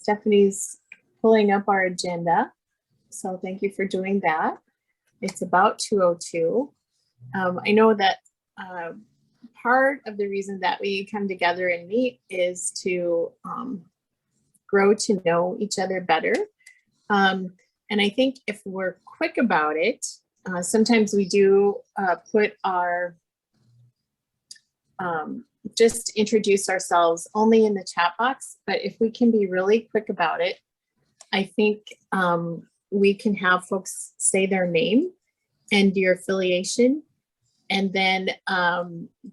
Stephanie's pulling up our agenda. So thank you for doing that. It's about 2:02. I know that part of the reason that we come together and meet is to grow to know each other better. And I think if we're quick about it, sometimes we do put our, just introduce ourselves only in the chat box. But if we can be really quick about it, I think we can have folks say their name and your affiliation. And then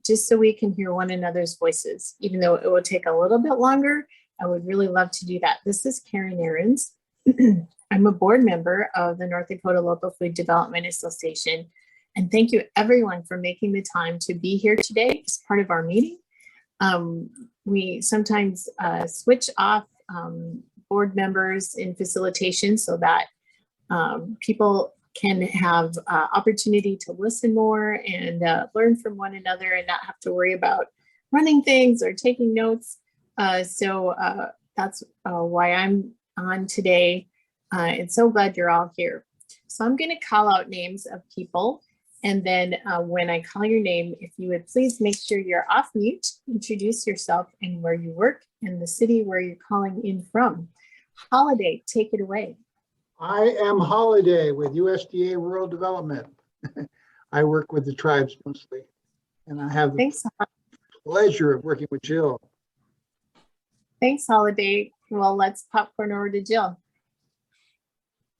just so we can hear one another's voices, even though it will take a little bit longer, I would really love to do that. This is Karen Ahrens. I'm a board member of the North Dakota Local Food Development Association. And thank you everyone for making the time to be here today as part of our meeting. We sometimes switch off board members in facilitation so that people can have opportunity to listen more and learn from one another and not have to worry about running things or taking notes. So that's why I'm on today. And so glad you're all here. So I'm going to call out names of people. And then when I call your name, if you would please make sure you're off mute, introduce yourself and where you work and the city where you're calling in from. Holiday, take it away. I am Holiday with USDA Rural Development. I work with the tribes mostly, and I have the pleasure of working with Jill. Thanks, Holiday. Well, let's popcorn over to Jill.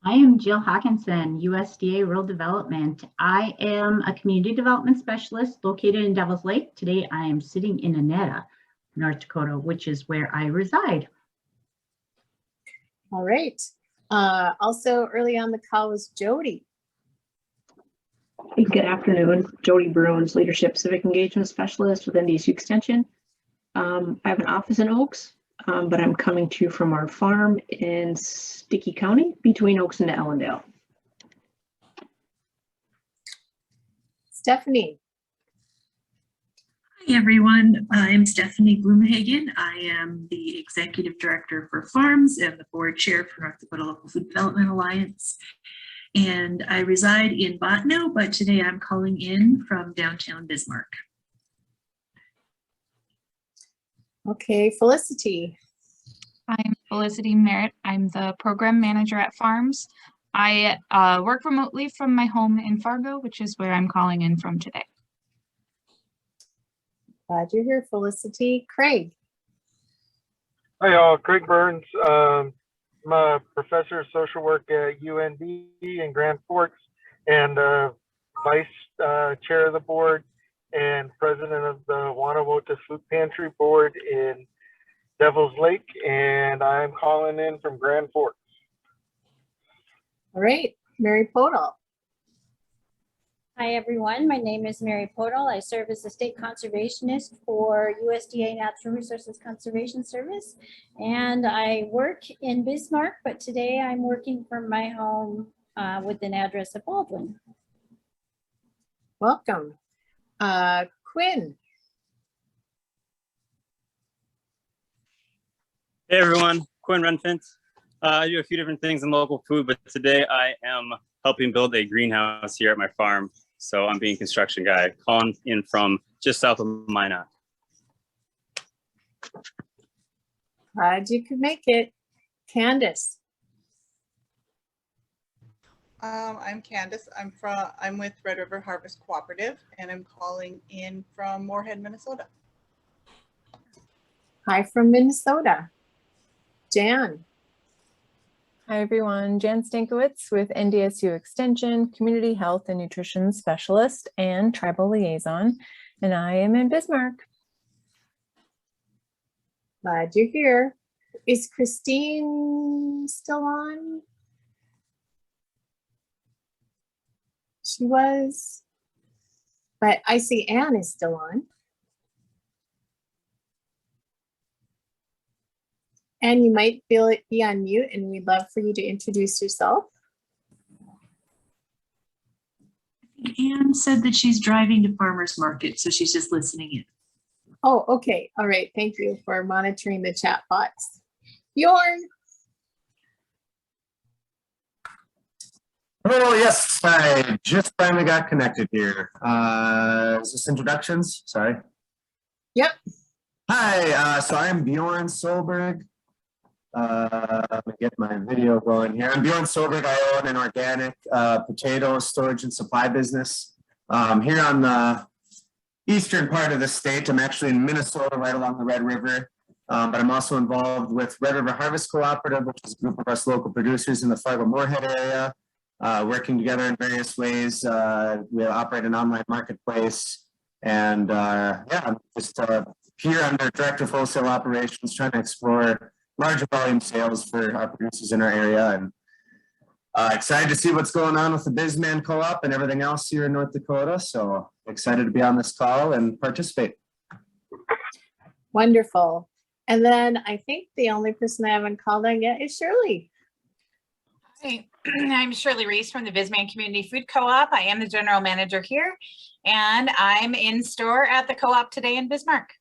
I am Jill Hawkinson, USDA Rural Development. I am a community development specialist located in Devils Lake. Today, I am sitting in Annetta, North Dakota, which is where I reside. All right. Also early on the call was Jody. Hey, good afternoon. Jody Bruins, Leadership Civic Engagement Specialist with NDSU Extension. I have an office in Oaks, but I'm coming to you from our farm in Stickey County between Oaks and Ellendale. Stephanie. Hi, everyone. I'm Stephanie Blumhagen. I am the Executive Director for Farms and the Board Chair for North Dakota Local Food Development Alliance. And I reside in Bottineau, but today I'm calling in from downtown Bismarck. Okay, Felicity. I'm Felicity Merritt. I'm the Program Manager at Farms. I work remotely from my home in Fargo, which is where I'm calling in from today. Glad you're here, Felicity. Craig. Hi, all. Craig Burns. I'm a professor of social work at UND in Grand Forks and vice chair of the board and president of the Wanawota Food Pantry Board in Devils Lake. And I'm calling in from Grand Forks. All right, Mary Podol. Hi, everyone. My name is Mary Podol. I serve as the state conservationist for USDA Natural Resources Conservation Service. And I work in Bismarck, but today I'm working from my home with an address of Baldwin. Welcome. Quinn. Hey, everyone. Quinn Renfint. I do a few different things in local food, but today I am helping build a greenhouse here at my farm. So I'm being construction guy, calling in from just south of Minot. Glad you could make it. Candace. I'm Candace. I'm with Red River Harvest Cooperative, and I'm calling in from Moorhead, Minnesota. Hi from Minnesota. Jan. Hi, everyone. Jan Stankiewicz with NDSU Extension, Community Health and Nutrition Specialist and Tribal Liaison, and I am in Bismarck. Glad you're here. Is Christine still on? She was, but I see Anne is still on. And you might feel it be on mute, and we'd love for you to introduce yourself. Anne said that she's driving to farmers market, so she's just listening in. Oh, okay. All right. Thank you for monitoring the chat box. Bjorn. Oh, yes, I just finally got connected here. Is this introductions? Sorry. Yep. Hi, so I'm Bjorn Solberg. Let me get my video going here. I'm Bjorn Solberg. I own an organic potato storage and supply business here on the eastern part of the state. I'm actually in Minnesota, right along the Red River. But I'm also involved with Red River Harvest Cooperative, which is a group of us local producers in the Fargo-Moorhead area. Working together in various ways. We operate an online marketplace, and yeah, I'm just here under Director of Wholesale Operations, trying to explore larger volume sales for our producers in our area, and excited to see what's going on with the Bizman Co-op and everything else here in North Dakota. So excited to be on this call and participate. Wonderful. And then I think the only person I haven't called on yet is Shirley. Hi, I'm Shirley Reese from the Bizman Community Food Co-op. I am the general manager here, and I'm in store at the co-op today in Bismarck.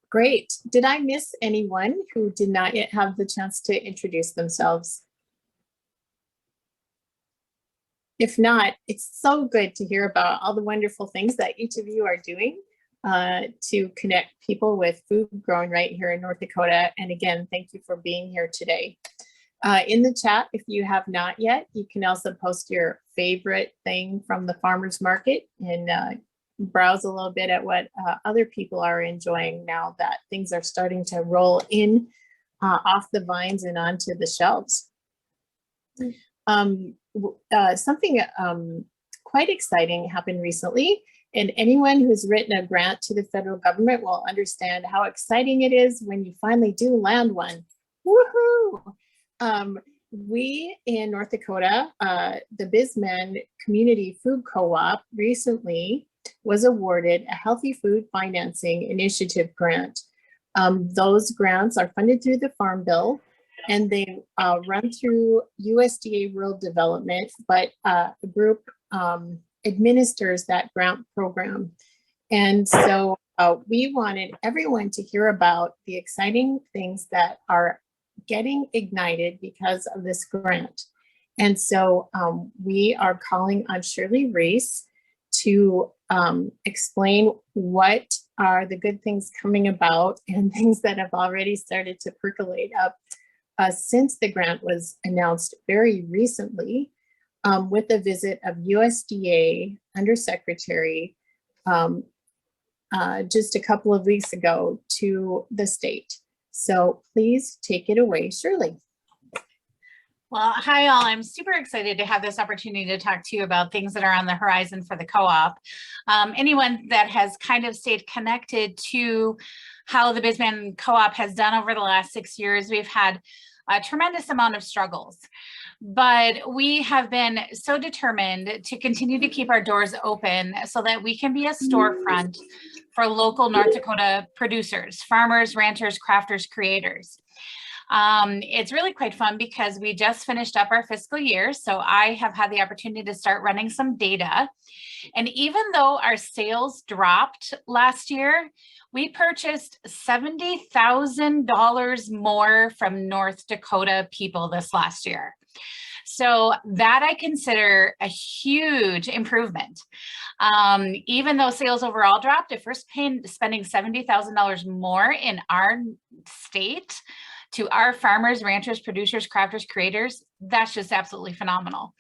Great. Did I miss anyone who did not yet have the chance to introduce themselves? If not, it's so good to hear about all the wonderful things that each of you are doing to connect people with food grown right here in North Dakota. And again, thank you for being here today. In the chat, if you have not yet, you can also post your favorite thing from the farmers market and browse a little bit at what other people are enjoying now that things are starting to roll in off the vines and onto the shelves. Something quite exciting happened recently, and anyone who's written a grant to the federal government will understand how exciting it is when you finally do land one. Woohoo! We in North Dakota, the Bizman Community Food Co-op recently was awarded a Healthy Food Financing Initiative grant. Those grants are funded through the Farm Bill, and they run through USDA Rural Development, but the group administers that grant program. And so we wanted everyone to hear about the exciting things that are getting ignited because of this grant. And so we are calling on Shirley Reese to explain what are the good things coming about and things that have already started to percolate up since the grant was announced very recently with the visit of USDA Undersecretary just a couple of weeks ago to the state. So please take it away, Shirley. Well, hi all. I'm super excited to have this opportunity to talk to you about things that are on the horizon for the co-op. Anyone that has kind of stayed connected to how the Bizman Co-op has done over the last 6 years, we've had a tremendous amount of struggles, but we have been so determined to continue to keep our doors open so that we can be a storefront for local North Dakota producers, farmers, ranchers, crafters, creators. It's really quite fun because we just finished up our fiscal year. So I have had the opportunity to start running some data. And even though our sales dropped last year, we purchased $70,000 more from North Dakota people this last year. So that I consider a huge improvement. Even though sales overall dropped, if we're spending $70,000 more in our state to our farmers, ranchers, producers, crafters, creators, that's just absolutely phenomenal.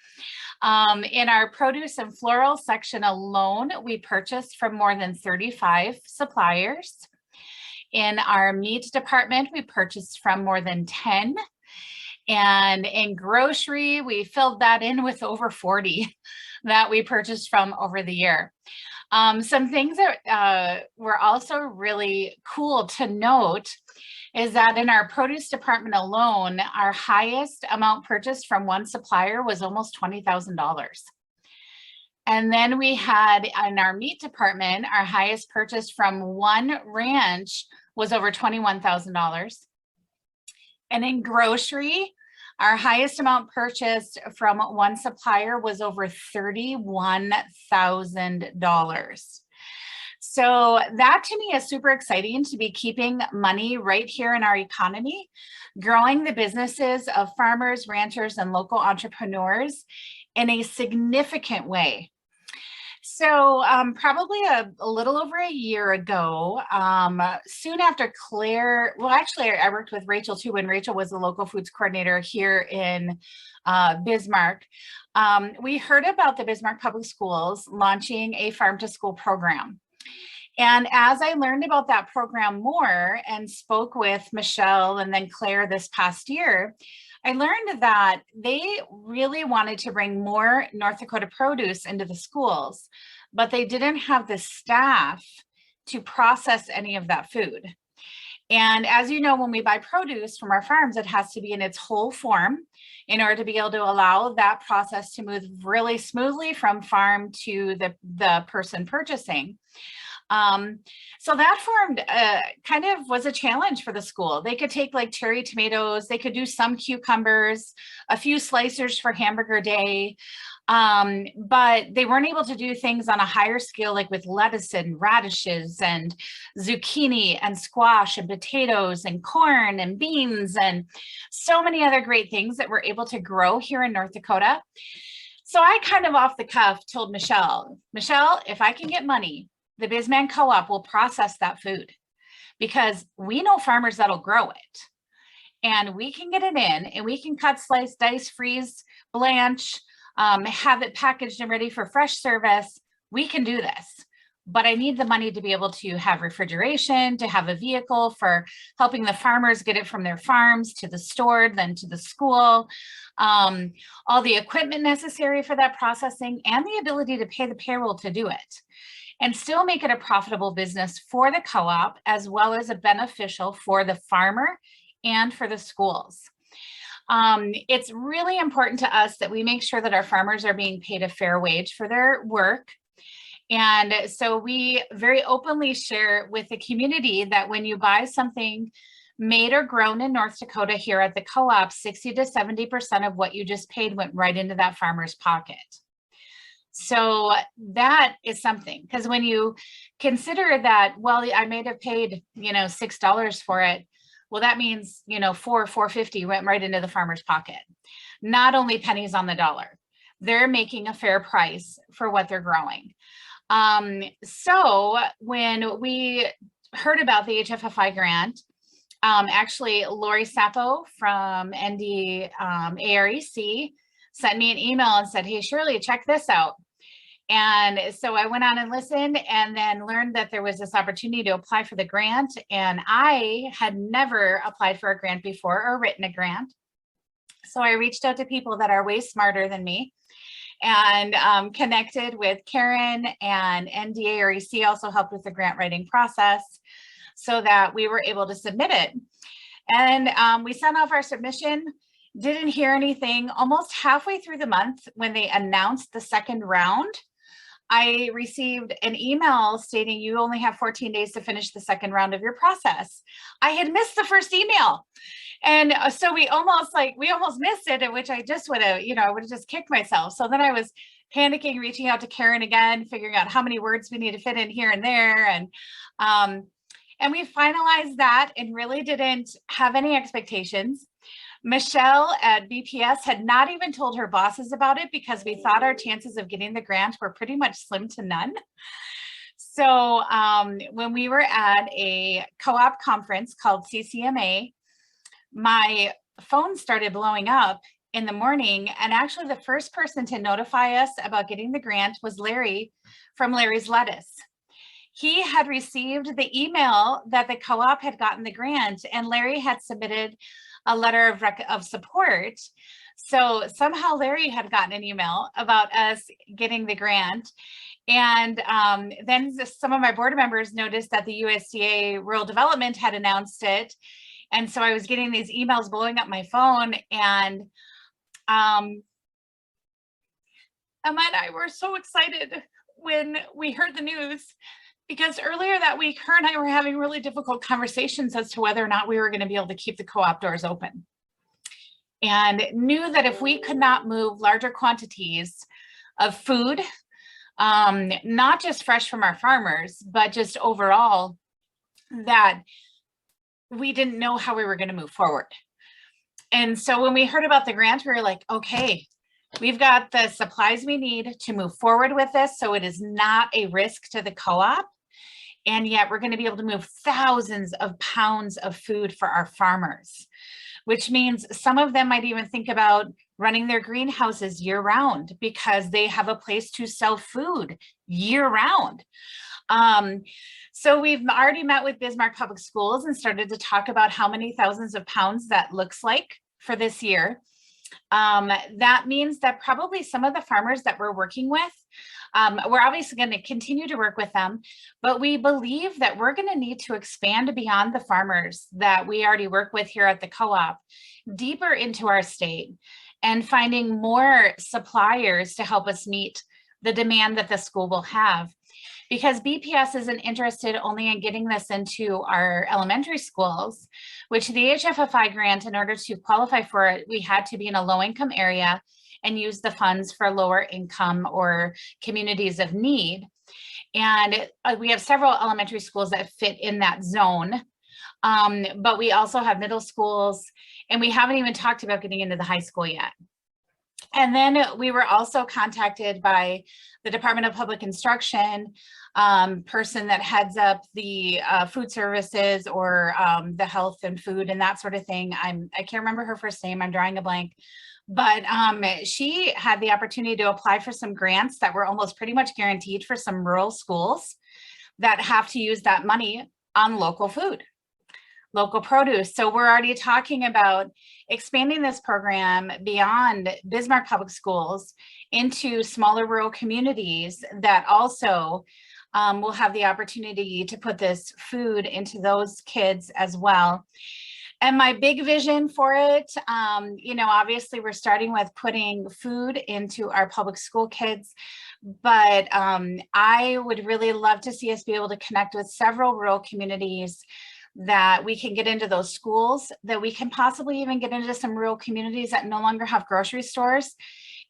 In our produce and floral section alone, we purchased from more than 35 suppliers. In our meat department, we purchased from more than 10. And in grocery, we filled that in with over 40 that we purchased from over the year. Some things that were also really cool to note is that in our produce department alone, our highest amount purchased from one supplier was almost $20,000. And then we had in our meat department, our highest purchase from one ranch was over $21,000. And in grocery, our highest amount purchased from one supplier was over $31,000. So that to me is super exciting, to be keeping money right here in our economy, growing the businesses of farmers, ranchers, and local entrepreneurs in a significant way. So probably a little over a year ago, soon after Claire, well, actually I worked with Rachel too, when Rachel was the local foods coordinator here in Bismarck. We heard about the Bismarck Public Schools launching a farm to school program. And as I learned about that program more and spoke with Michelle and then Claire this past year, I learned that they really wanted to bring more North Dakota produce into the schools, but they didn't have the staff to process any of that food. And as you know, when we buy produce from our farms, it has to be in its whole form in order to be able to allow that process to move really smoothly from farm to the person purchasing. So that formed kind of was a challenge for the school. They could take like cherry tomatoes, they could do some cucumbers, a few slicers for hamburger day, but they weren't able to do things on a higher scale, like with lettuce and radishes and zucchini and squash and potatoes and corn and beans and so many other great things that we're able to grow here in North Dakota. So I kind of off the cuff told Michelle, if I can get money, the Bisman Co-op will process that food, because we know farmers that'll grow it and we can get it in and we can cut, slice, dice, freeze, blanch, have it packaged and ready for fresh service. We can do this, but I need the money to be able to have refrigeration, to have a vehicle for helping the farmers get it from their farms to the store, then to the school, all the equipment necessary for that processing, and the ability to pay the payroll to do it, and still make it a profitable business for the co-op, as well as a beneficial for the farmer and for the schools. It's really important to us that we make sure that our farmers are being paid a fair wage for their work. And so we very openly share with the community that when you buy something made or grown in North Dakota here at the co-op, 60 to 70% of what you just paid went right into that farmer's pocket. So that is something, because when you consider that, well, I may have paid, $6 for it. Well, that means, $4.50 went right into the farmer's pocket. Not only pennies on the dollar, they're making a fair price for what they're growing. So when we heard about the HFFI grant, actually Lori Sapo from ND AREC sent me an email and said, hey, Shirley, check this out. And so I went on and listened, and then learned that there was this opportunity to apply for the grant. And I had never applied for a grant before or written a grant. So I reached out to people that are way smarter than me and connected with Karen, and NDAREC also helped with the grant writing process so that we were able to submit it. And we sent off our submission. Didn't hear anything. Almost halfway through the month, when they announced the second round, I received an email stating you only have 14 days to finish the second round of your process. I had missed the first email. And so we almost missed it, in which I just would have, I would have just kicked myself. So then I was panicking, reaching out to Karen again, figuring out how many words we need to fit in here and there. And we finalized that and really didn't have any expectations. Michelle at BPS had not even told her bosses about it, because we thought our chances of getting the grant were pretty much slim to none. So when we were at a co-op conference called CCMA, my phone started blowing up in the morning. And actually the first person to notify us about getting the grant was Larry from Larry's Lettuce. He had received the email that the co-op had gotten the grant, and Larry had submitted a letter of support. So somehow Larry had gotten an email about us getting the grant. And then some of my board members noticed that the USDA Rural Development had announced it. And so I was getting these emails blowing up my phone, and Emma and I were so excited when we heard the news, because earlier that week, her and I were having really difficult conversations as to whether or not we were going to be able to keep the co-op doors open, and knew that if we could not move larger quantities of food, not just fresh from our farmers, but just overall that we didn't know how we were going to move forward. And so when we heard about the grant, we were like, okay, we've got the supplies we need to move forward with this. So it is not a risk to the co-op. And yet we're going to be able to move thousands of pounds of food for our farmers, which means some of them might even think about running their greenhouses year round because they have a place to sell food year round. So we've already met with Bismarck Public Schools and started to talk about how many thousands of pounds that looks like for this year. That means that probably some of the farmers that we're working with, we're obviously going to continue to work with them, but we believe that we're going to need to expand beyond the farmers that we already work with here at the co-op, deeper into our state, and finding more suppliers to help us meet the demand that the school will have. Because BPS isn't interested only in getting this into our elementary schools, which the HFFI grant, in order to qualify for it, we had to be in a low-income area and use the funds for lower income or communities of need. And we have several elementary schools that fit in that zone, but we also have middle schools, and we haven't even talked about getting into the high school yet. And then we were also contacted by the Department of Public Instruction person that heads up the food services or the health and food and that sort of thing. I can't remember her first name. I'm drawing a blank. But she had the opportunity to apply for some grants that were almost pretty much guaranteed for some rural schools that have to use that money on local food, local produce. So we're already talking about expanding this program beyond Bismarck Public Schools into smaller rural communities that also will have the opportunity to put this food into those kids as well. And my big vision for it, you know, obviously we're starting with putting food into our public school kids, but I would really love to see us be able to connect with several rural communities that we can get into those schools, that we can possibly even get into some rural communities that no longer have grocery stores.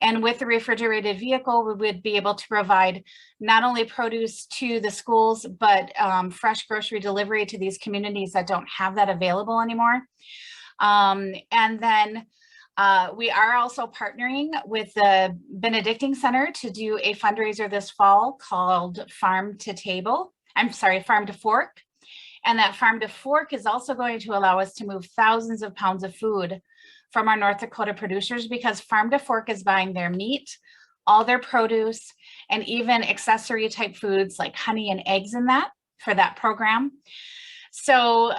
And with the refrigerated vehicle, we would be able to provide not only produce to the schools, but fresh grocery delivery to these communities that don't have that available anymore. And then we are also partnering with the Benedictine Center to do a fundraiser this fall called Farm to Fork. And that Farm to Fork is also going to allow us to move thousands of pounds of food from our North Dakota producers, because Farm to Fork is buying their meat, all their produce, and even accessory type foods like honey and eggs in that for that program. So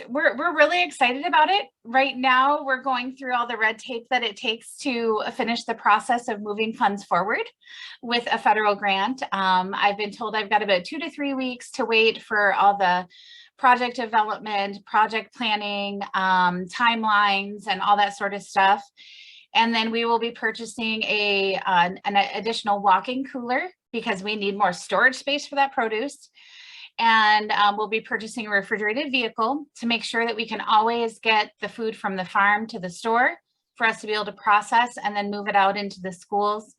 we're really excited about it. Right now, we're going through all the red tape that it takes to finish the process of moving funds forward with a federal grant. I've been told I've got about 2 to 3 weeks to wait for all the project development, project planning, timelines, and all that sort of stuff. And then we will be purchasing an additional walk-in cooler because we need more storage space for that produce. And we'll be purchasing a refrigerated vehicle to make sure that we can always get the food from the farm to the store for us to be able to process and then move it out into the schools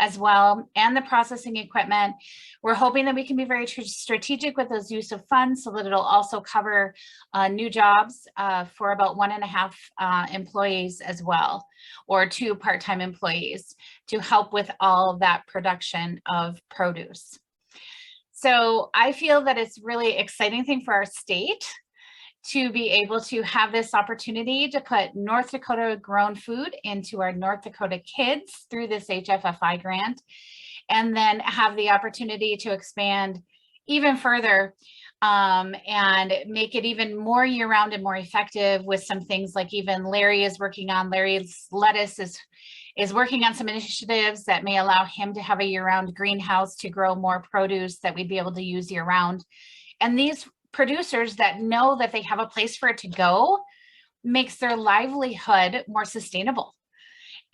as well, and the processing equipment. We're hoping that we can be very strategic with those use of funds so that it'll also cover new jobs for about 1.5 employees as well, or 2 part-time employees to help with all of that production of produce. So I feel that it's really exciting thing for our state to be able to have this opportunity to put North Dakota grown food into our North Dakota kids through this HFFI grant, and then have the opportunity to expand even further and make it even more year-round and more effective with some things like even Larry is working on. Larry's Lettuce is working on some initiatives that may allow him to have a year-round greenhouse to grow more produce that we'd be able to use year-round. And these producers that know that they have a place for it to go makes their livelihood more sustainable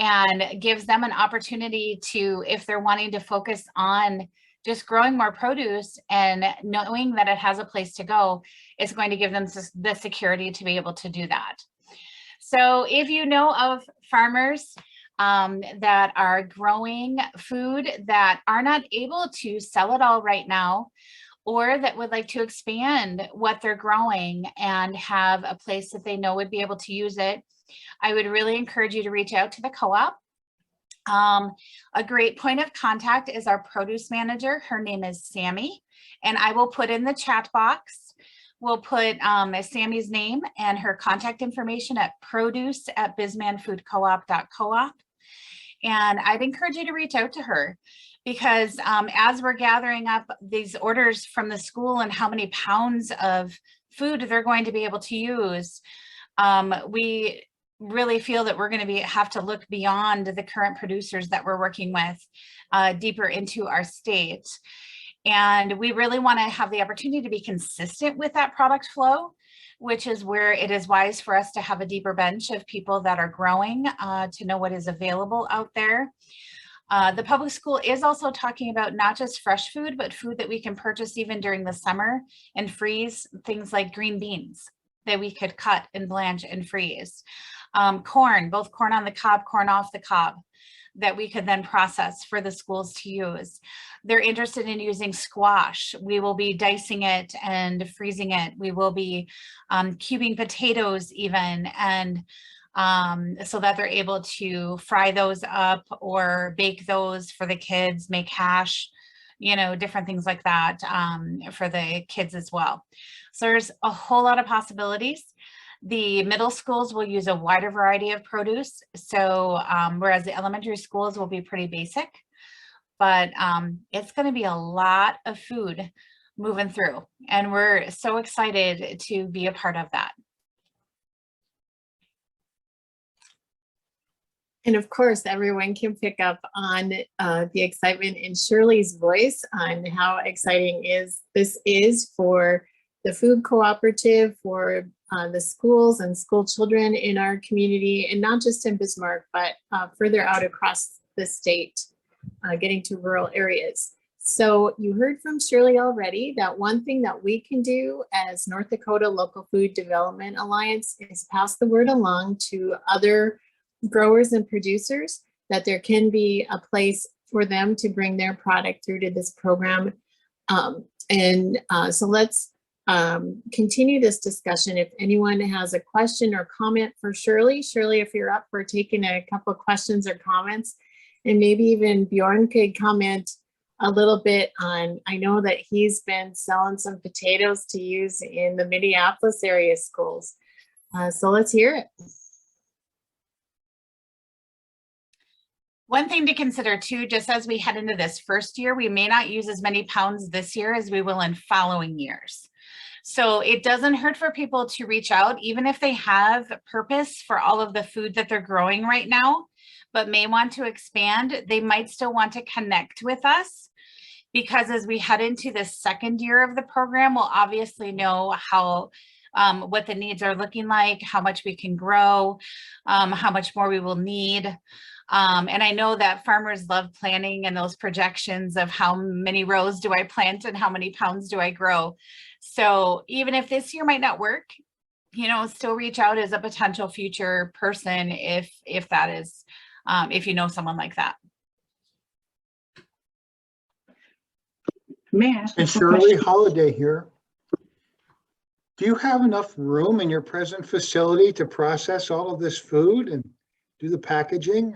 and gives them an opportunity to, if they're wanting to focus on just growing more produce and knowing that it has a place to go, it's going to give them the security to be able to do that. So if you know of farmers that are growing food that are not able to sell it all right now, or that would like to expand what they're growing and have a place that they know would be able to use it. I would really encourage you to reach out to the co-op. A great point of contact is our produce manager. Her name is Sammy, and I will put in the chat box. We'll put Sammy's name and her contact information at produce@bismanfoodcoop.coop. And I'd encourage you to reach out to her, because as we're gathering up these orders from the school and how many pounds of food they're going to be able to use, we really feel that we're going to have to look beyond the current producers that we're working with, deeper into our state. And we really want to have the opportunity to be consistent with that product flow, which is where it is wise for us to have a deeper bench of people that are growing, to know what is available out there. The public school is also talking about not just fresh food, but food that we can purchase even during the summer and freeze, things like green beans that we could cut and blanch and freeze. Corn, both corn on the cob, corn off the cob, that we could then process for the schools to use. They're interested in using squash. We will be dicing it and freezing it. We will be cubing potatoes even, and so that they're able to fry those up or bake those for the kids, make hash, you know, different things like that for the kids as well. So there's a whole lot of possibilities. The middle schools will use a wider variety of produce. So whereas the elementary schools will be pretty basic, but it's going to be a lot of food moving through. And we're so excited to be a part of that. And of course, everyone can pick up on the excitement in Shirley's voice on how exciting this is for the food cooperative, for the schools and school children in our community, and not just in Bismarck, but further out across the state, getting to rural areas. So you heard from Shirley already that one thing that we can do as North Dakota Local Food Development Alliance is pass the word along to other growers and producers that there can be a place for them to bring their product through to this program. So let's continue this discussion. If anyone has a question or comment for Shirley, if you're up for taking a couple of questions or comments, and maybe even Bjorn could comment a little bit on, I know that he's been selling some potatoes to use in the Minneapolis area schools. So let's hear it. One thing to consider too, just as we head into this first year, we may not use as many pounds this year as we will in following years. So it doesn't hurt for people to reach out, even if they have purpose for all of the food that they're growing right now, but may want to expand. They might still want to connect with us, because as we head into the second year of the program, we'll obviously know how what the needs are looking like, how much we can grow, how much more we will need. And I know that farmers love planning and those projections of how many rows do I plant and how many pounds do I grow. So even if this year might not work, you know, still reach out as a potential future person if that is, if you know someone like that. May I ask And Shirley, Holiday here. Do you have enough room in your present facility to process all of this food and do the packaging?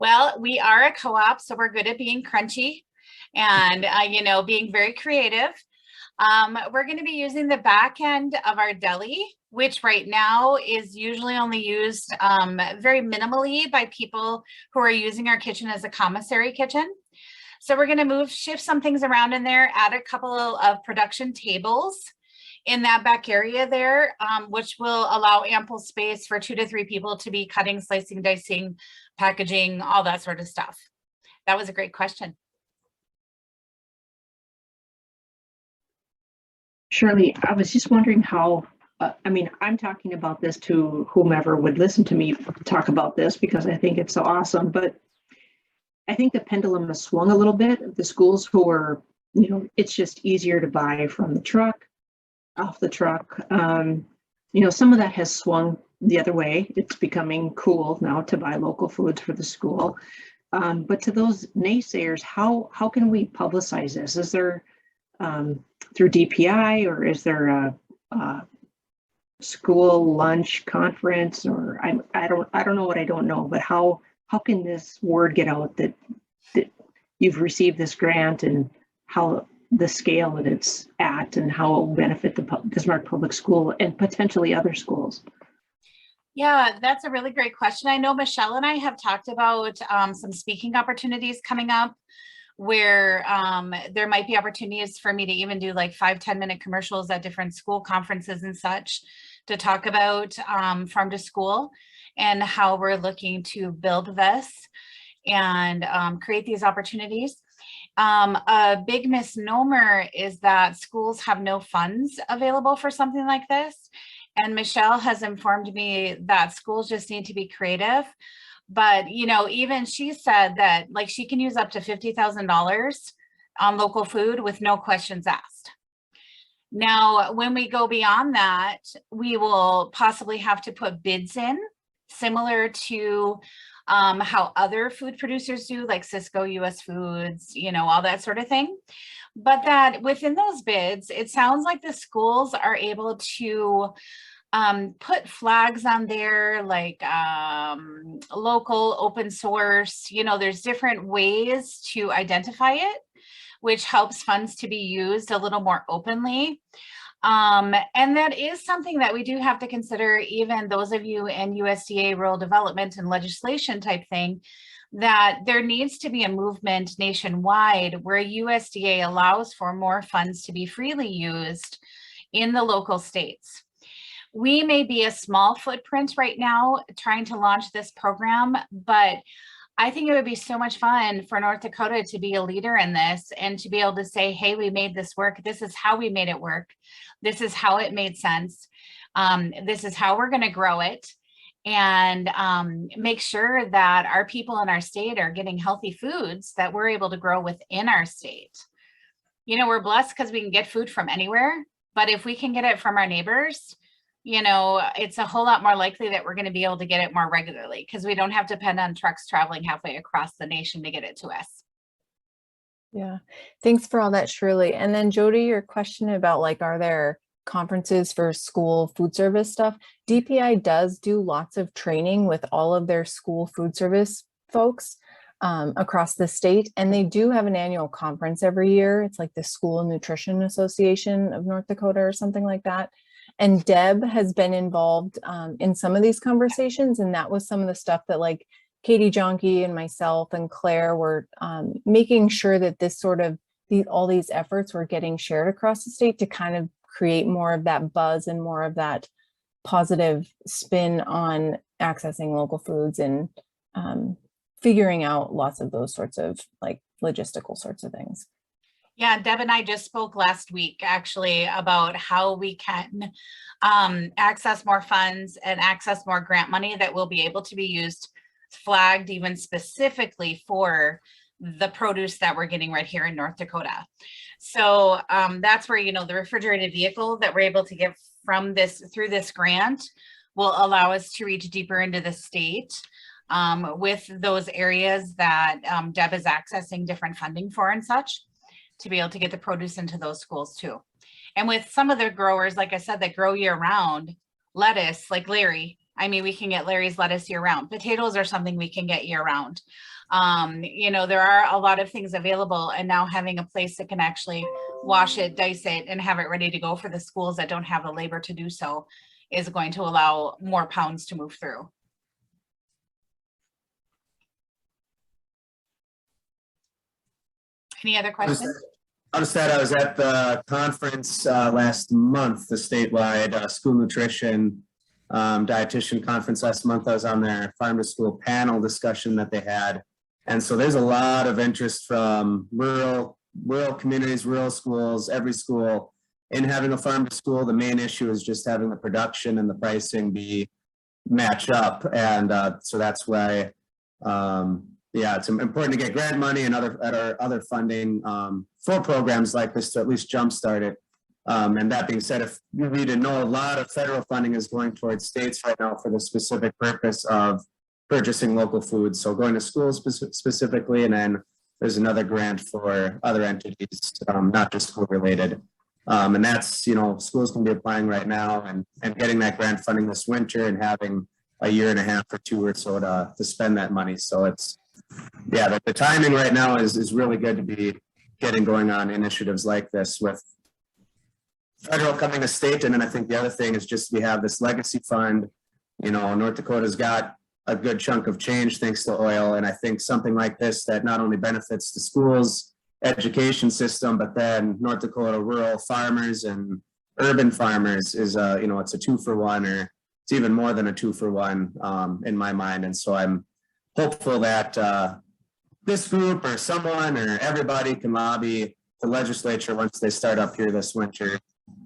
Well, we are a co-op, so we're good at being crunchy and, you know, being very creative. We're going to be using the back end of our deli, which right now is usually only used very minimally by people who are using our kitchen as a commissary kitchen. So we're going to shift some things around in there, add a couple of production tables in that back area there, which will allow ample space for 2 to 3 people to be cutting, slicing, dicing, packaging, all that sort of stuff. That was a great question. Shirley, I was just wondering how, I mean, I'm talking about this to whomever would listen to me talk about this because I think it's so awesome, but I think the pendulum has swung a little bit. The schools who are, you know, it's just easier to buy from the truck, off the truck. You know, some of that has swung the other way. It's becoming cool now to buy local foods for the school. But to those naysayers, how can we publicize this? Is there through DPI, or is there a school lunch conference, or I don't know what I don't know, but how can this word get out that you've received this grant, and how the scale that it's at, and how it will benefit the Bismarck Public School and potentially other schools? Yeah, that's a really great question. I know Michelle and I have talked about some speaking opportunities coming up where there might be opportunities for me to even do like 5-10 minute commercials at different school conferences and such to talk about farm to school and how we're looking to build this and create these opportunities. A big misnomer is that schools have no funds available for something like this. And Michelle has informed me that schools just need to be creative. But, you know, even she said that like she can use up to $50,000 on local food with no questions asked. Now, when we go beyond that, we will possibly have to put bids in similar to how other food producers do, like Cisco, US Foods, you know, all that sort of thing. But that within those bids, it sounds like the schools are able to put flags on there, like local, open source, you know, there's different ways to identify it, which helps funds to be used a little more openly. And that is something that we do have to consider, even those of you in USDA rural development and legislation type thing, that there needs to be a movement nationwide where USDA allows for more funds to be freely used in the local states. We may be a small footprint right now trying to launch this program, but I think it would be so much fun for North Dakota to be a leader in this and to be able to say, hey, we made this work. This is how we made it work. This is how it made sense. This is how we're going to grow it, and make sure that our people in our state are getting healthy foods that we're able to grow within our state. You know, we're blessed because we can get food from anywhere, but if we can get it from our neighbors, you know, it's a whole lot more likely that we're going to be able to get it more regularly because we don't have to depend on trucks traveling halfway across the nation to get it to us. Yeah, thanks for all that, Shirley. And then Jody, your question about like, are there conferences for school food service stuff? DPI does do lots of training with all of their school food service folks across the state. And they do have an annual conference every year. It's like the School Nutrition Association of North Dakota or something like that. And Deb has been involved in some of these conversations. And that was some of the stuff that like Katie Jonke and myself and Claire were making sure that this sort of all these efforts were getting shared across the state to kind of create more of that buzz and more of that positive spin on accessing local foods and figuring out lots of those sorts of like logistical sorts of things. Yeah, Deb and I just spoke last week actually about how we can access more funds and access more grant money that will be able to be used, flagged even specifically for the produce that we're getting right here in North Dakota. So that's where, you know, the refrigerated vehicle that we're able to get from this through this grant will allow us to reach deeper into the state with those areas that Deb is accessing different funding for and such, to be able to get the produce into those schools too. And with some of the growers, like I said, that grow year round, lettuce, like Larry, I mean, we can get Larry's lettuce year round. Potatoes are something we can get year round. You know, there are a lot of things available, and now having a place that can actually wash it, dice it, and have it ready to go for the schools that don't have the labor to do so is going to allow more pounds to move through. Any other questions? I'll just add, I was at the conference last month, the statewide school nutrition dietitian conference last month. I was on their farm to school panel discussion that they had. And so there's a lot of interest from rural communities, rural schools, every school in having a farm to school. The main issue is just having the production and the pricing be match up. And so that's why, yeah, it's important to get grant money and other funding for programs like this to at least jumpstart it. And that being said, if you need to know, a lot of federal funding is going towards states right now for the specific purpose of purchasing local foods. So going to schools specifically, and then there's another grant for other entities, not just school related. And that's, you know, schools can be applying right now and getting that grant funding this winter and having a year and a half or two or so to spend that money. So it's, yeah, the timing right now is really good to be getting going on initiatives like this with federal coming to state. And then I think the other thing is just we have this legacy fund. You know, North Dakota's got a good chunk of change thanks to oil. And I think something like this that not only benefits the schools, education system, but then North Dakota rural farmers and urban farmers is you know, it's a 2-for-1, or it's even more than a 2-for-1 in my mind. And so I'm hopeful that this group or someone or everybody can lobby the legislature once they start up here this winter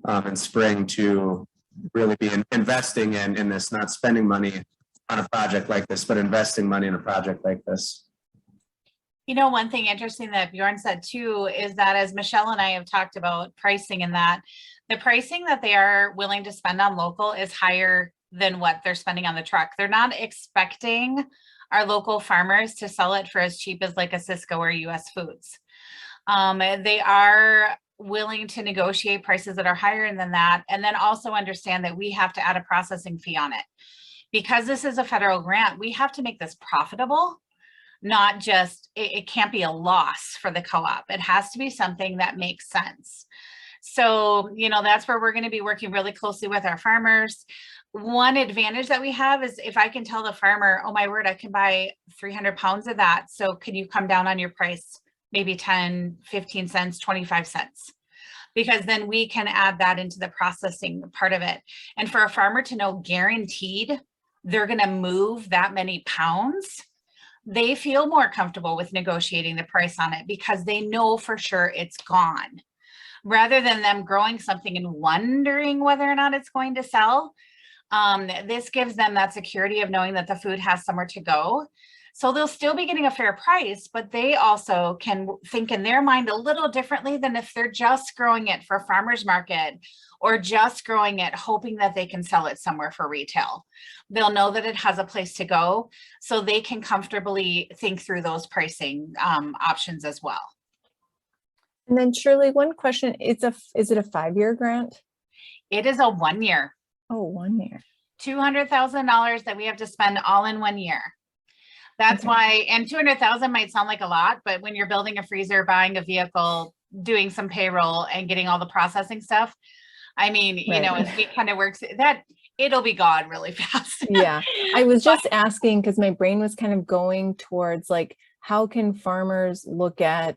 and spring to really be investing in this, not spending money on a project like this, but investing money in a project like this. You know, one thing interesting that Bjorn said too is that as Michelle and I have talked about pricing, and that the pricing that they are willing to spend on local is higher than what they're spending on the truck. They're not expecting our local farmers to sell it for as cheap as like a Sysco or US Foods. They are willing to negotiate prices that are higher than that, and then also understand that we have to add a processing fee on it. Because this is a federal grant, we have to make this profitable, not just, it can't be a loss for the co-op. It has to be something that makes sense. So, you know, that's where we're going to be working really closely with our farmers. One advantage that we have is if I can tell the farmer, oh my word, I can buy 300 pounds of that. So could you come down on your price, maybe 10, 15 cents, 25 cents? Because then we can add that into the processing part of it. And for a farmer to know guaranteed they're going to move that many pounds, they feel more comfortable with negotiating the price on it because they know for sure it's gone. Rather than them growing something and wondering whether or not it's going to sell, this gives them that security of knowing that the food has somewhere to go. So they'll still be getting a fair price, but they also can think in their mind a little differently than if they're just growing it for farmers market or just growing it hoping that they can sell it somewhere for retail. They'll know that it has a place to go, so they can comfortably think through those pricing options as well. And then Shirley, one question, is it a 5-year grant? It is a 1 year. Oh, 1 year. $200,000 that we have to spend all in 1 year. That's okay. Why, and 200,000 might sound like a lot, but when you're building a freezer, buying a vehicle, doing some payroll and getting all the processing stuff, I mean, right. You know, it kind of works that it'll be gone really fast. Yeah. I was just asking because my brain was kind of going towards like, how can farmers look at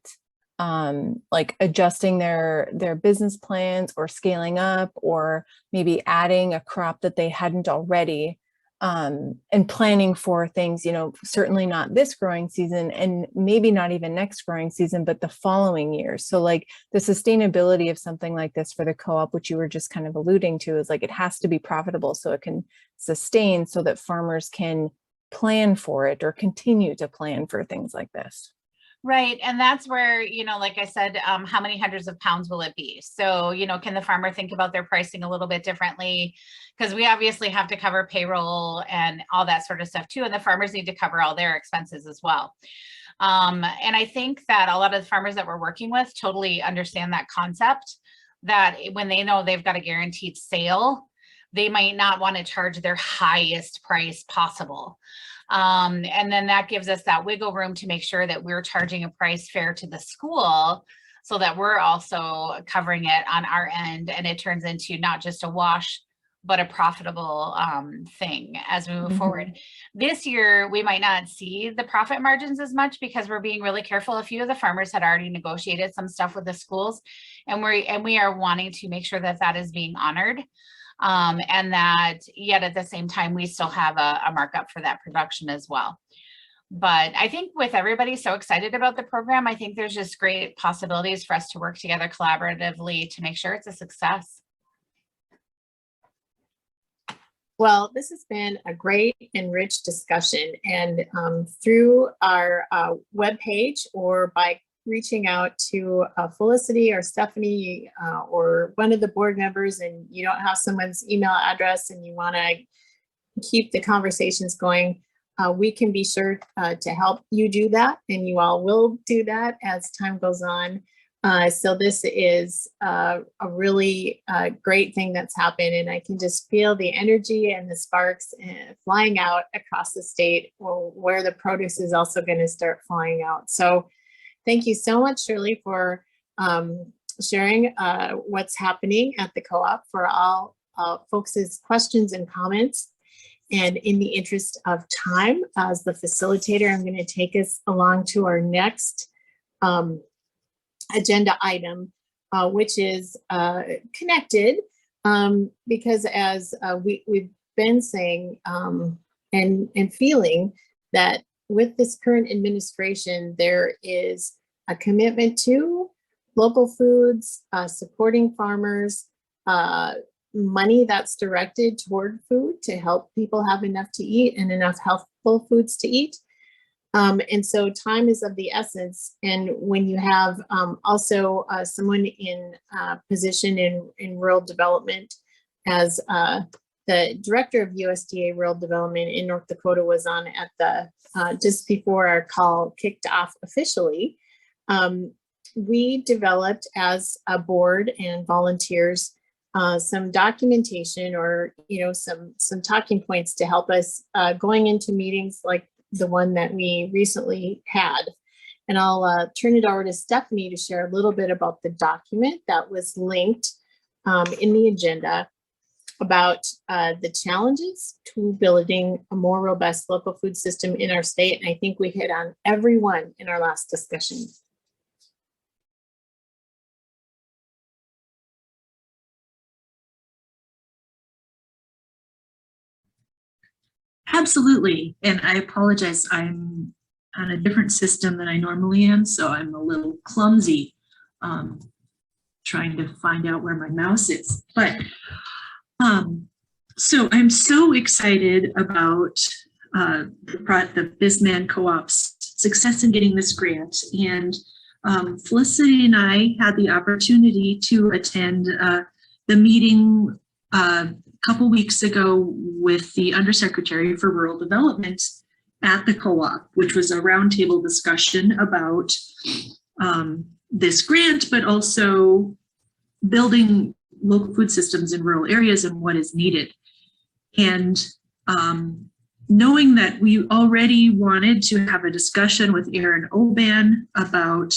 like adjusting their business plans or scaling up, or maybe adding a crop that they hadn't already, and planning for things, you know, certainly not this growing season and maybe not even next growing season, but the following year. So like the sustainability of something like this for the co-op, which you were just kind of alluding to, is like, it has to be profitable so it can sustain, so that farmers can plan for it or continue to plan for things like this. Right. And that's where, you know, like I said, how many hundreds of pounds will it be? So, you know, can the farmer think about their pricing a little bit differently? Because we obviously have to cover payroll and all that sort of stuff too. And the farmers need to cover all their expenses as well. And I think that a lot of the farmers that we're working with totally understand that concept, that when they know they've got a guaranteed sale, they might not want to charge their highest price possible. And then that gives us that wiggle room to make sure that we're charging a price fair to the school, so that we're also covering it on our end, and it turns into not just a wash, but a profitable thing as we move forward. This year, we might not see the profit margins as much because we're being really careful. A few of the farmers had already negotiated some stuff with the schools, and we are wanting to make sure that that is being honored. And that yet at the same time, we still have a markup for that production as well. But I think with everybody so excited about the program, I think there's just great possibilities for us to work together collaboratively to make sure it's a success. Well, this has been a great and rich discussion, and through our webpage or by reaching out to Felicity or Stephanie or one of the board members, and you don't have someone's email address and you want to keep the conversations going, we can be sure to help you do that, and you all will do that as time goes on. So this is a really great thing that's happened, and I can just feel the energy and the sparks flying out across the state, where the produce is also going to start flying out. So thank you so much, Shirley, for sharing what's happening at the co-op, for all folks' questions and comments. And in the interest of time, as the facilitator, I'm going to take us along to our next agenda item, which is connected, because as we've been saying and feeling that with this current administration, there is a commitment to local foods, supporting farmers, money that's directed toward food to help people have enough to eat and enough healthful foods to eat. And so time is of the essence. And when you have also someone in position in rural development, as the director of USDA Rural Development in North Dakota was on at the just before our call kicked off officially, we developed as a board and volunteers some documentation, or some talking points to help us going into meetings like the one that we recently had. And I'll turn it over to Stephanie to share a little bit about the document that was linked in the agenda about the challenges to building a more robust local food system in our state. And I think we hit on every one in our last discussion. Absolutely. And I apologize. I'm on a different system than I normally am, so I'm a little clumsy trying to find out where my mouse is. But so I'm so excited about the BizMan Co-op's success in getting this grant. And Felicity and I had the opportunity to attend the meeting couple weeks ago with the Undersecretary for Rural Development at the co-op, which was a roundtable discussion about this grant, but also building local food systems in rural areas and what is needed. And knowing that we already wanted to have a discussion with Aaron Oban about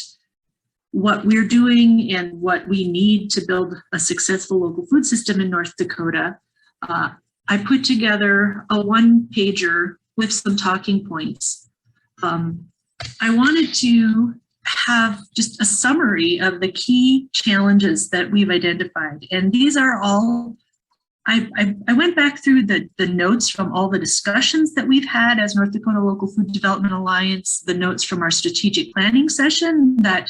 what we're doing and what we need to build a successful local food system in North Dakota, I put together a one-pager with some talking points. I wanted to have just a summary of the key challenges that we've identified. And these are all, I went back through the notes from all the discussions that we've had as North Dakota Local Food Development Alliance, the notes from our strategic planning session that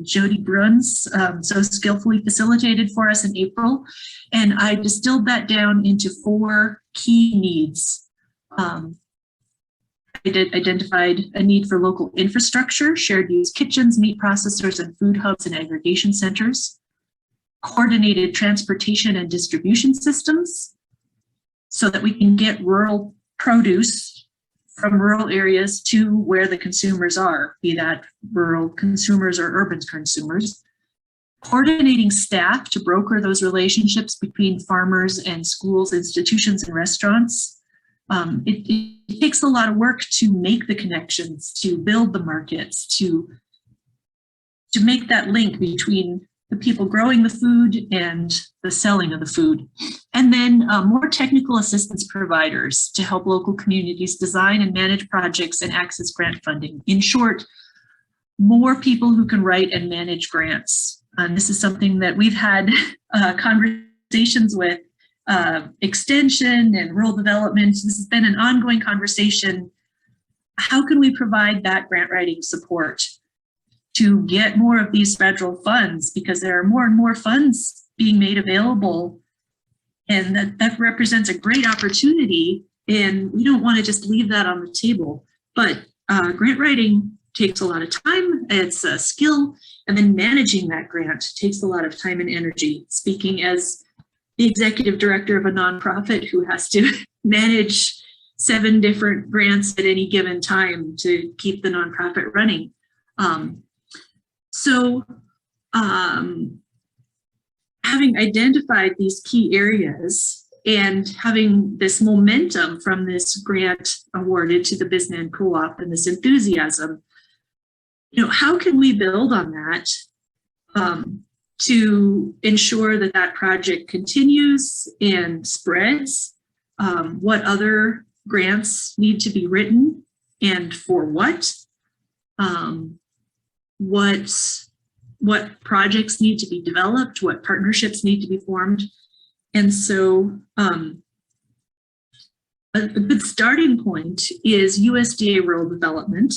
Jody Bruns so skillfully facilitated for us in April. And I distilled that down into 4 key needs. I identified a need for local infrastructure, shared use kitchens, meat processors, and food hubs and aggregation centers, coordinated transportation and distribution systems so that we can get rural produce from rural areas to where the consumers are, be that rural consumers or urban consumers, coordinating staff to broker those relationships between farmers and schools, institutions, and restaurants. It takes a lot of work to make the connections, to build the markets, to make that link between the people growing the food and the selling of the food. And then more technical assistance providers to help local communities design and manage projects and access grant funding. In short, more people who can write and manage grants. And this is something that we've had conversations with Extension and Rural Development. This has been an ongoing conversation. How can we provide that grant writing support to get more of these federal funds, because there are more and more funds being made available, and that represents a great opportunity, and we don't want to just leave that on the table. But grant writing takes a lot of time, it's a skill, and then managing that grant takes a lot of time and energy. Speaking as the executive director of a nonprofit who has to manage 7 different grants at any given time to keep the nonprofit running. Having identified these key areas and having this momentum from this grant awarded to the Bizman Co-op and this enthusiasm, how can we build on that to ensure that that project continues and spreads? What other grants need to be written and for what? What projects need to be developed? What partnerships need to be formed? And so a good starting point is USDA Rural Development.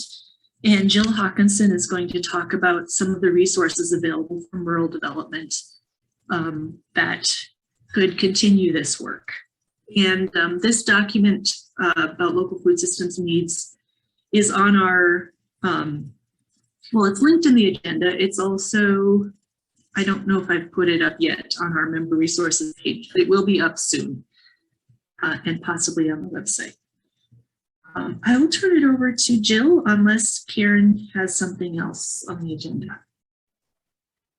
And Jill Hawkinson is going to talk about some of the resources available from rural development that could continue this work. And this document about local food systems needs is on our, well, it's linked in the agenda. It's also, I don't know if I've put it up yet on our member resources page, but it will be up soon and possibly on the website. I will turn it over to Jill unless Karen has something else on the agenda.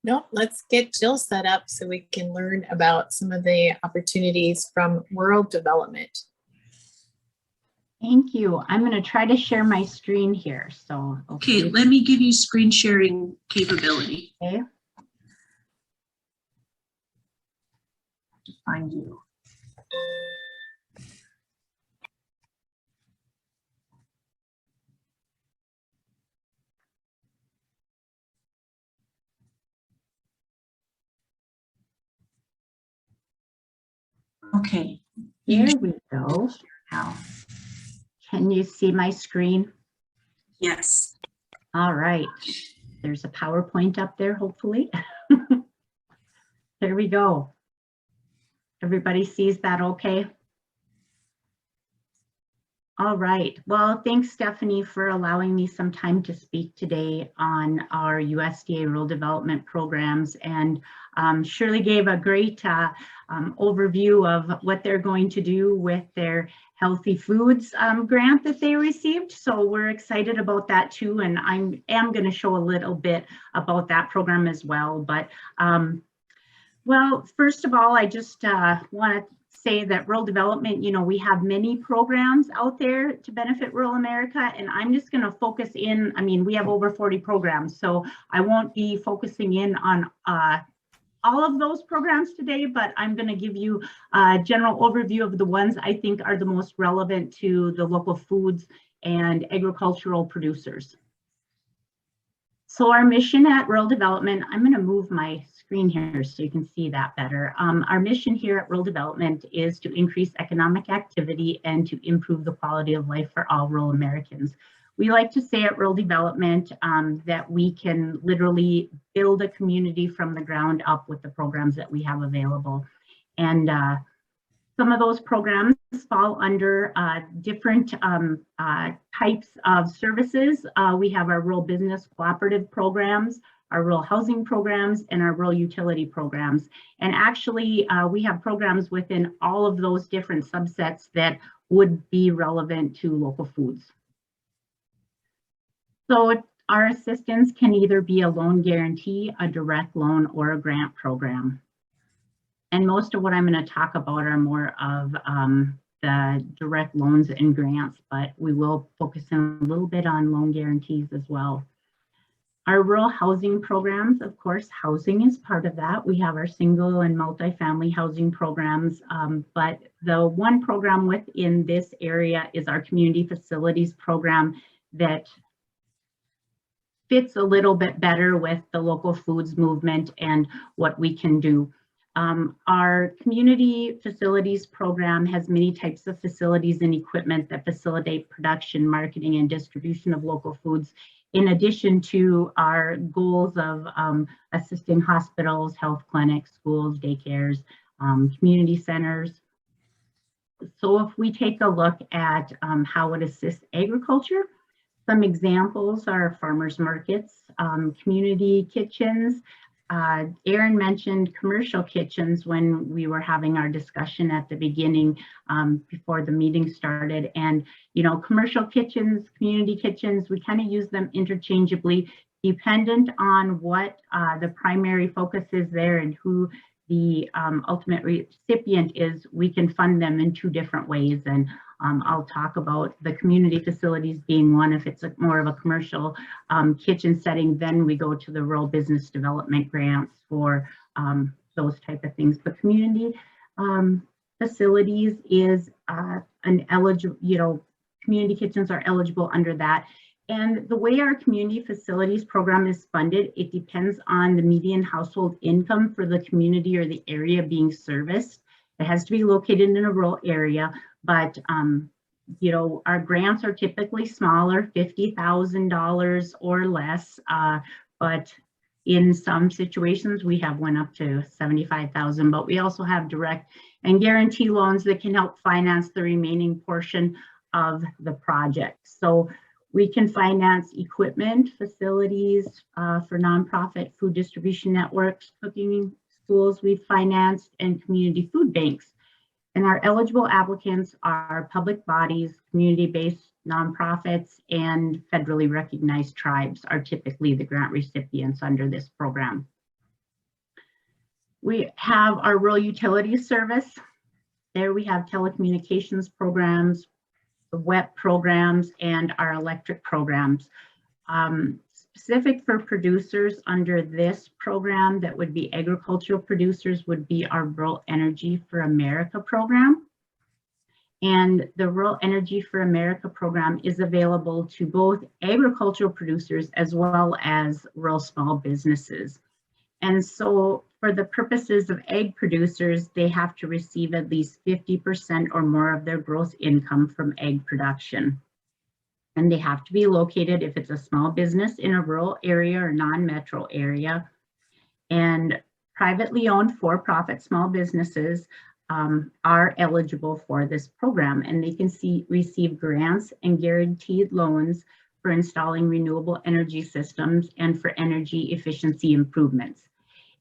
No, let's get Jill set up so we can learn about some of the opportunities from rural development. Thank you. I'm going to try to share my screen here. So, okay, let me give you screen sharing capability. Okay. Find you. Okay, here we go. Now, can you see my screen? Yes. All right. There's a PowerPoint up there, hopefully. There we go. Everybody sees that okay? All right. Well, thanks, Stephanie, for allowing me some time to speak today on our USDA rural development programs, and Shirley gave a great overview of what they're going to do with their Healthy Foods grant that they received. So we're excited about that too, and I am going to show a little bit about that program as well. But well, first of all, I just want to say that rural development, we have many programs out there to benefit rural America, and I'm just going to focus in, we have over 40 programs, so I won't be focusing in on all of those programs today, but I'm going to give you a general overview of the ones I think are the most relevant to the local foods and agricultural producers. So our mission at Rural Development, I'm going to move my screen here so you can see that better. Our mission here at Rural Development is to increase economic activity and to improve the quality of life for all rural Americans. We like to say at Rural Development that we can literally build a community from the ground up with the programs that we have available. And some of those programs fall under different types of services. We have our rural business cooperative programs, our rural housing programs, and our rural utility programs. And actually, we have programs within all of those different subsets that would be relevant to local foods. So our assistance can either be a loan guarantee, a direct loan, or a grant program. And most of what I'm going to talk about are more of the direct loans and grants, but we will focus in a little bit on loan guarantees as well. Our rural housing programs, of course, housing is part of that. We have our single and multifamily housing programs, but the one program within this area is our community facilities program that fits a little bit better with the local foods movement and what we can do. Our community facilities program has many types of facilities and equipment that facilitate production, marketing, and distribution of local foods, in addition to our goals of assisting hospitals, health clinics, schools, daycares, community centers. So if we take a look at how it assists agriculture, Some examples are farmers markets, community kitchens. Aaron mentioned commercial kitchens when we were having our discussion at the beginning before the meeting started. And, you know, commercial kitchens, community kitchens, we kind of use them interchangeably, dependent on what the primary focus is there and who the ultimate recipient is. We can fund them in two different ways. And I'll talk about the community facilities being one. If it's more of a commercial kitchen setting, then we go to the rural business development grants for those type of things. But community facilities is an eligible, you know, community kitchens are eligible under that. And the way our community facilities program is funded, it depends on the median household income for the community or the area being serviced. It has to be located in a rural area, but you know, our grants are typically smaller, $50,000 or less, but in some situations we have went up to 75,000, but we also have direct and guarantee loans that can help finance the remaining portion of the project. So we can finance equipment, facilities for nonprofit food distribution networks, cooking schools we've financed, and community food banks. And our eligible applicants are public bodies, community-based nonprofits, and federally recognized tribes are typically the grant recipients under this program. We have our rural utilities service. There we have telecommunications programs, the WEP programs, and our electric programs. Specific for producers under this program that would be agricultural producers would be our Rural Energy for America program. And the Rural Energy for America program is available to both agricultural producers as well as rural small businesses. And so for the purposes of egg producers, they have to receive at least 50% or more of their gross income from egg production. And they have to be located, if it's a small business, in a rural area or non-metro area. And privately owned for-profit small businesses are eligible for this program, and they can receive grants and guaranteed loans for installing renewable energy systems and for energy efficiency improvements.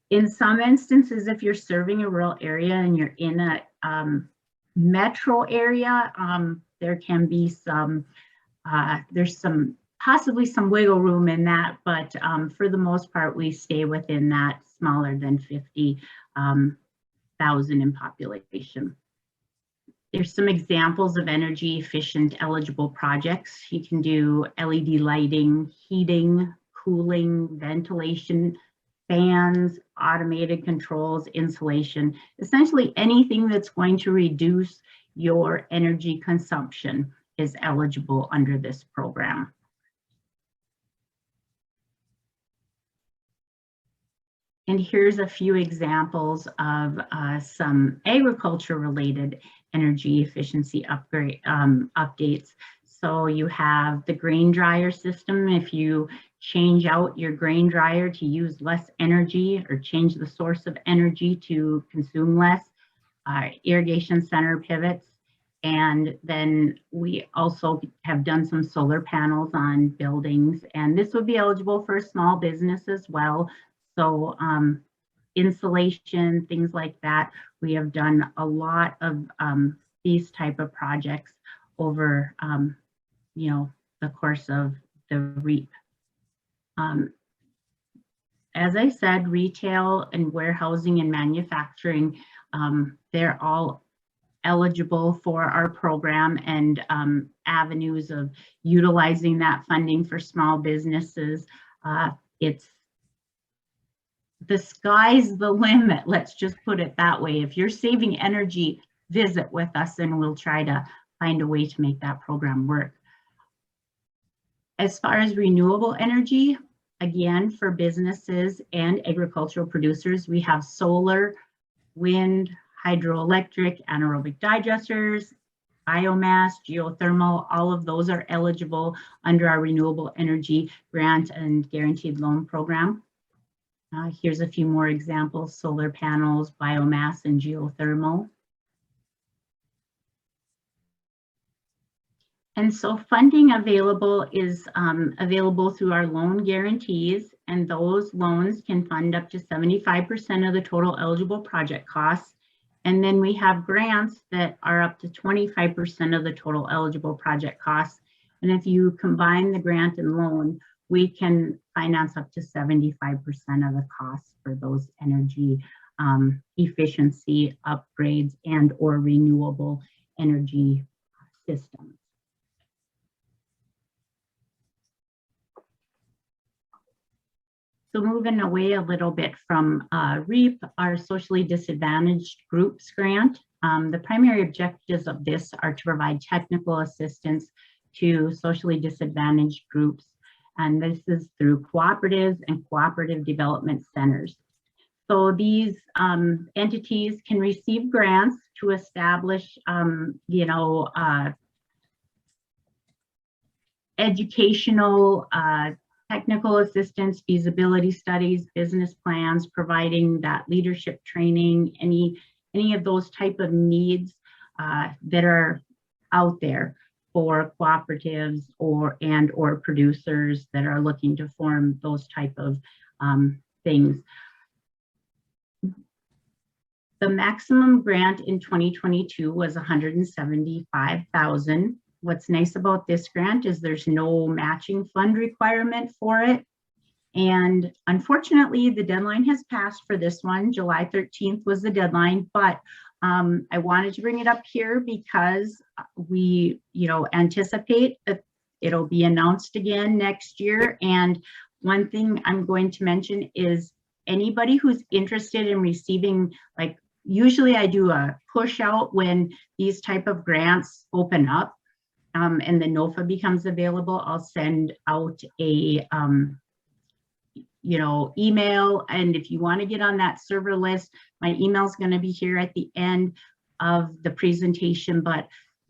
In some instances, if you're serving a rural area and you're in a metro area, there can be some there's possibly some wiggle room in that, but for the most part, we stay within that smaller than 50,000 in population. There's some examples of energy efficient eligible projects. You can do LED lighting, heating, cooling, ventilation, fans, automated controls, insulation, essentially anything that's going to reduce your energy consumption is eligible under this program. And here's a few examples of some agriculture related energy efficiency updates. So you have the grain dryer system. If you change out your grain dryer to use less energy or change the source of energy to consume less, irrigation center pivots. And then we also have done some solar panels on buildings, and this would be eligible for a small business as well. So insulation, things like that. We have done a lot of these type of projects over you know, the course of the REAP. As I said, retail and warehousing and manufacturing, they're all eligible for our program, and avenues of utilizing that funding for small businesses. It's the sky's the limit, let's just put it that way. If you're saving energy, visit with us and we'll try to find a way to make that program work. As far as renewable energy, again, for businesses and agricultural producers, we have solar, wind, hydroelectric, anaerobic digesters, biomass, geothermal, all of those are eligible under our renewable energy grant and guaranteed loan program. Here's a few more examples: solar panels, biomass, and geothermal. And so funding available is available through our loan guarantees, and those loans can fund up to 75% of the total eligible project costs. And then we have grants that are up to 25% of the total eligible project costs. And if you combine the grant and loan, we can finance up to 75% of the costs for those energy efficiency upgrades and or renewable energy systems. So moving away a little bit from REAP, our socially disadvantaged groups grant, the primary objectives of this are to provide technical assistance to socially disadvantaged groups. And this is through cooperatives and cooperative development centers. So these entities can receive grants to establish, educational, technical assistance, feasibility studies, business plans, providing that leadership training, any of those type of needs that are out there for cooperatives or producers that are looking to form those type of things. The maximum grant in 2022 was $175,000. What's nice about this grant is there's no matching fund requirement for it. And unfortunately, the deadline has passed for this one. July 13th was the deadline, but I wanted to bring it up here because we, anticipate that it'll be announced again next year. And one thing I'm going to mention is anybody who's interested in receiving, like, usually I do a push out when these type of grants open up. And the NOFA becomes available. I'll send out a, email. And if you want to get on that server list, my email is going to be here at the end of the presentation. But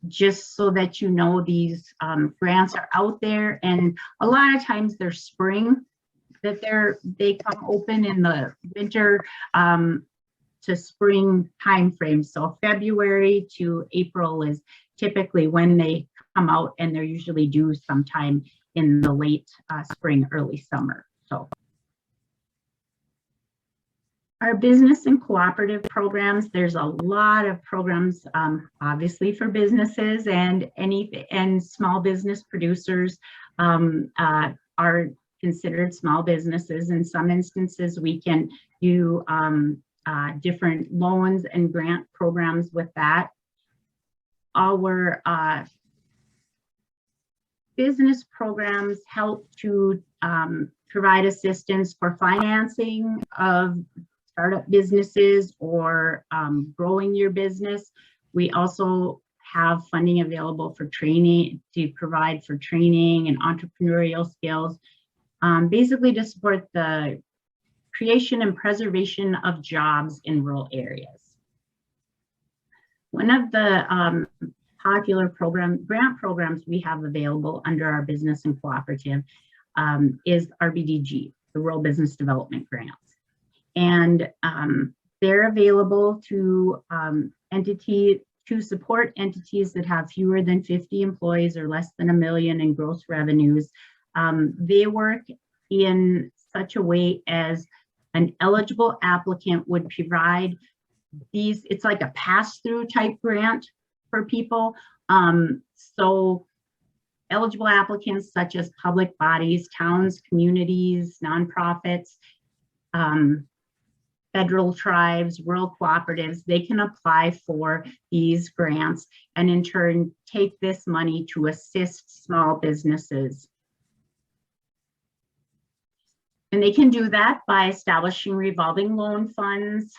just so that you know, these grants are out there, and a lot of times they're spring that they come open in the winter to spring timeframe. So February to April is typically when they come out, and they're usually due sometime in the late spring, early summer. So our business and cooperative programs, there's a lot of programs, obviously for businesses and small business producers are considered small businesses. In some instances, we can do different loans and grant programs with that. Our business programs help to provide assistance for financing of startup businesses or growing your business. We also have funding available for training, to provide for training and entrepreneurial skills, basically to support the creation and preservation of jobs in rural areas. One of the popular grant programs we have available under our business and cooperative is RBDG, the Rural Business Development Grants. And they're available to support entities that have fewer than 50 employees or less than $1 million in gross revenues. They work in such a way as an eligible applicant would provide these, it's like a pass-through type grant for people. So eligible applicants such as public bodies, towns, communities, nonprofits, federal tribes, rural cooperatives, they can apply for these grants and in turn take this money to assist small businesses. And they can do that by establishing revolving loan funds,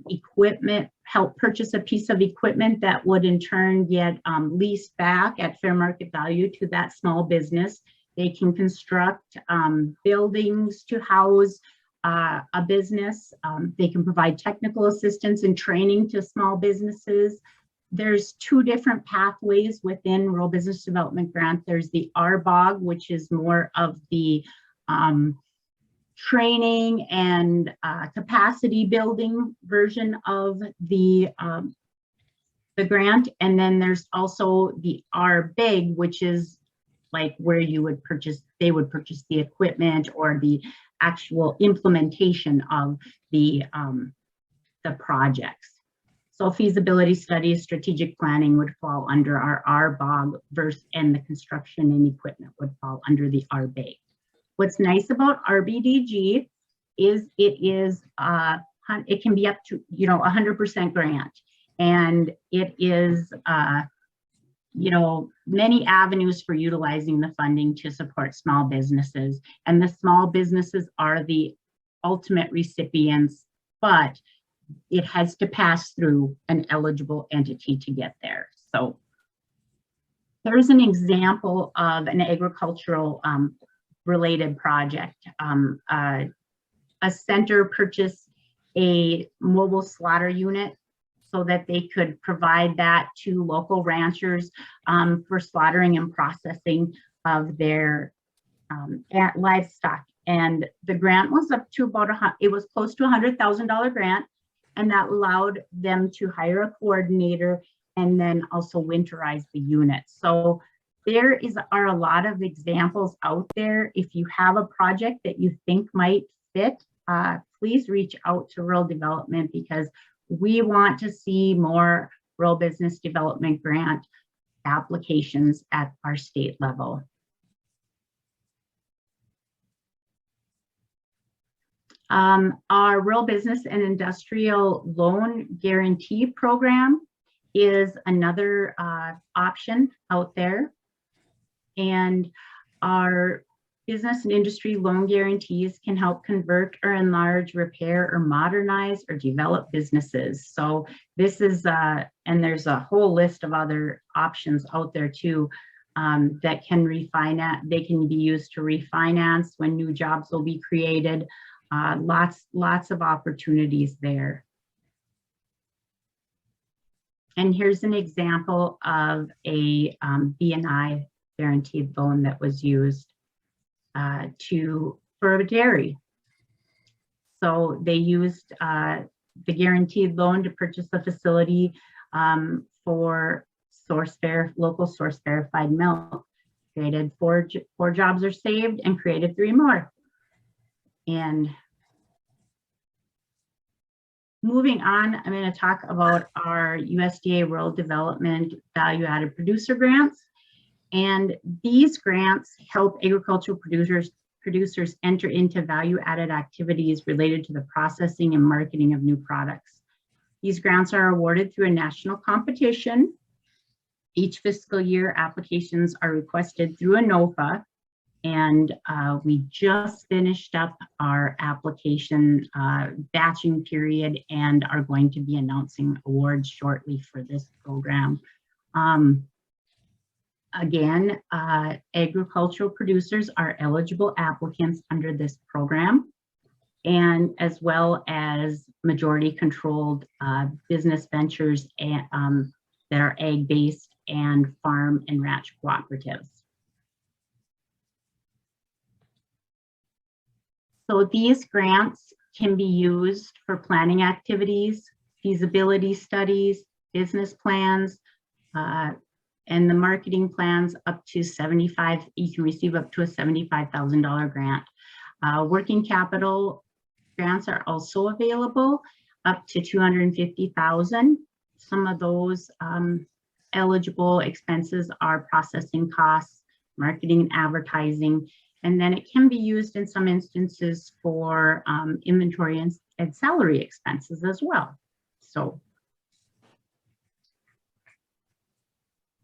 equipment, help purchase a piece of equipment that would in turn get leased back at fair market value to that small business. They can construct buildings to house a business. They can provide technical assistance and training to small businesses. There's two different pathways within Rural Business Development Grant. There's the RBOG, which is more of the training and capacity building version of the the grant. And then there's also the RBIG, which is like where you would purchase, they would purchase the equipment or the actual implementation of the projects. So feasibility studies, strategic planning would fall under our RBOG versus, and the construction and equipment would fall under the RBIG. What's nice about RBDG is it can be up to 100% grant, and it is many avenues for utilizing the funding to support small businesses, and the small businesses are the ultimate recipients, but it has to pass through an eligible entity to get there. So there's an example of an agricultural related project. A center purchased a mobile slaughter unit so that they could provide that to local ranchers for slaughtering and processing of their livestock. And the grant was up to it was close to $100,000 grant, and that allowed them to hire a coordinator and then also winterize the unit. So there are a lot of examples out there. If you have a project that you think might fit, please reach out to Rural Development, because we want to see more rural business development grant applications at our state level. Our Rural Business and Industrial Loan Guarantee Program is another option out there. And our business and industry loan guarantees can help convert or enlarge, repair or modernize or develop businesses. So this is, and there's a whole list of other options out there too, that can refinance. They can be used to refinance when new jobs will be created. Lots of opportunities there. And here's an example of a B&I guaranteed loan that was used for a dairy. So they used the guaranteed loan to purchase a facility for local source verified milk. Created four jobs are saved and created 3 more. And moving on, I'm going to talk about our USDA Rural Development Value Added Producer Grants. And these grants help agricultural producers enter into value added activities related to the processing and marketing of new products. These grants are awarded through a national competition. Each fiscal year, applications are requested through a NOFA. And we just finished up our application batching period and are going to be announcing awards shortly for this program. Again, agricultural producers are eligible applicants under this program, and as well as majority controlled business ventures and, that are ag-based and farm and ranch cooperatives. So these grants can be used for planning activities, feasibility studies, business plans, and the marketing plans up to you can receive up to a $75,000 grant. Working capital grants are also available up to $250,000. Some of those eligible expenses are processing costs, marketing and advertising, and then it can be used in some instances for inventory and salary expenses as well. So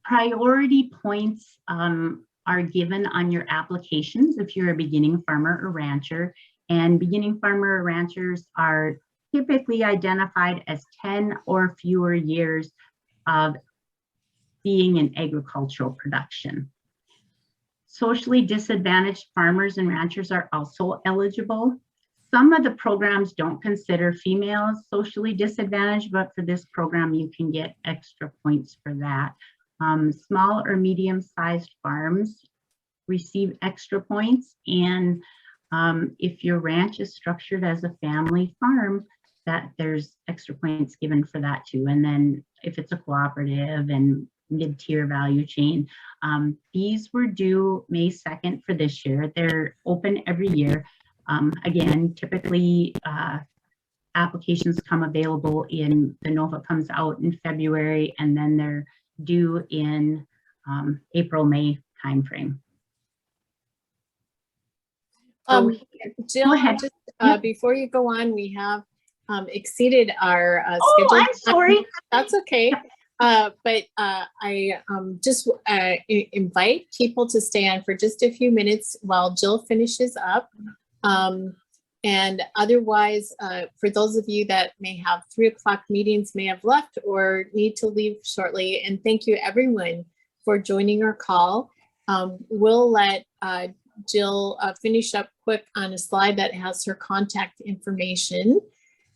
priority points are given on your applications if you're a beginning farmer or rancher, and beginning farmer or ranchers are typically identified as 10 or fewer years of being in agricultural production. Socially disadvantaged farmers and ranchers are also eligible. Some of the programs don't consider females socially disadvantaged, but for this program, you can get extra points for that. Small or medium-sized farms receive extra points, and if your ranch is structured as a family farm, that there's extra points given for that too. And then if it's a cooperative and mid-tier value chain. These were due May 2nd for this year. They're open every year. Again, typically applications come available in, the NOVA comes out in February, and then they're due in April, May timeframe. Jill, ahead. just Yep. before you go on, we have exceeded our Oh, schedule. I'm sorry. That's okay. But I just invite people to stay on for just a few minutes while Jill finishes up. And otherwise, for those of you that may have 3 o'clock meetings, may have left or need to leave shortly. And thank you everyone for joining our call. We'll let Jill finish up quick on a slide that has her contact information.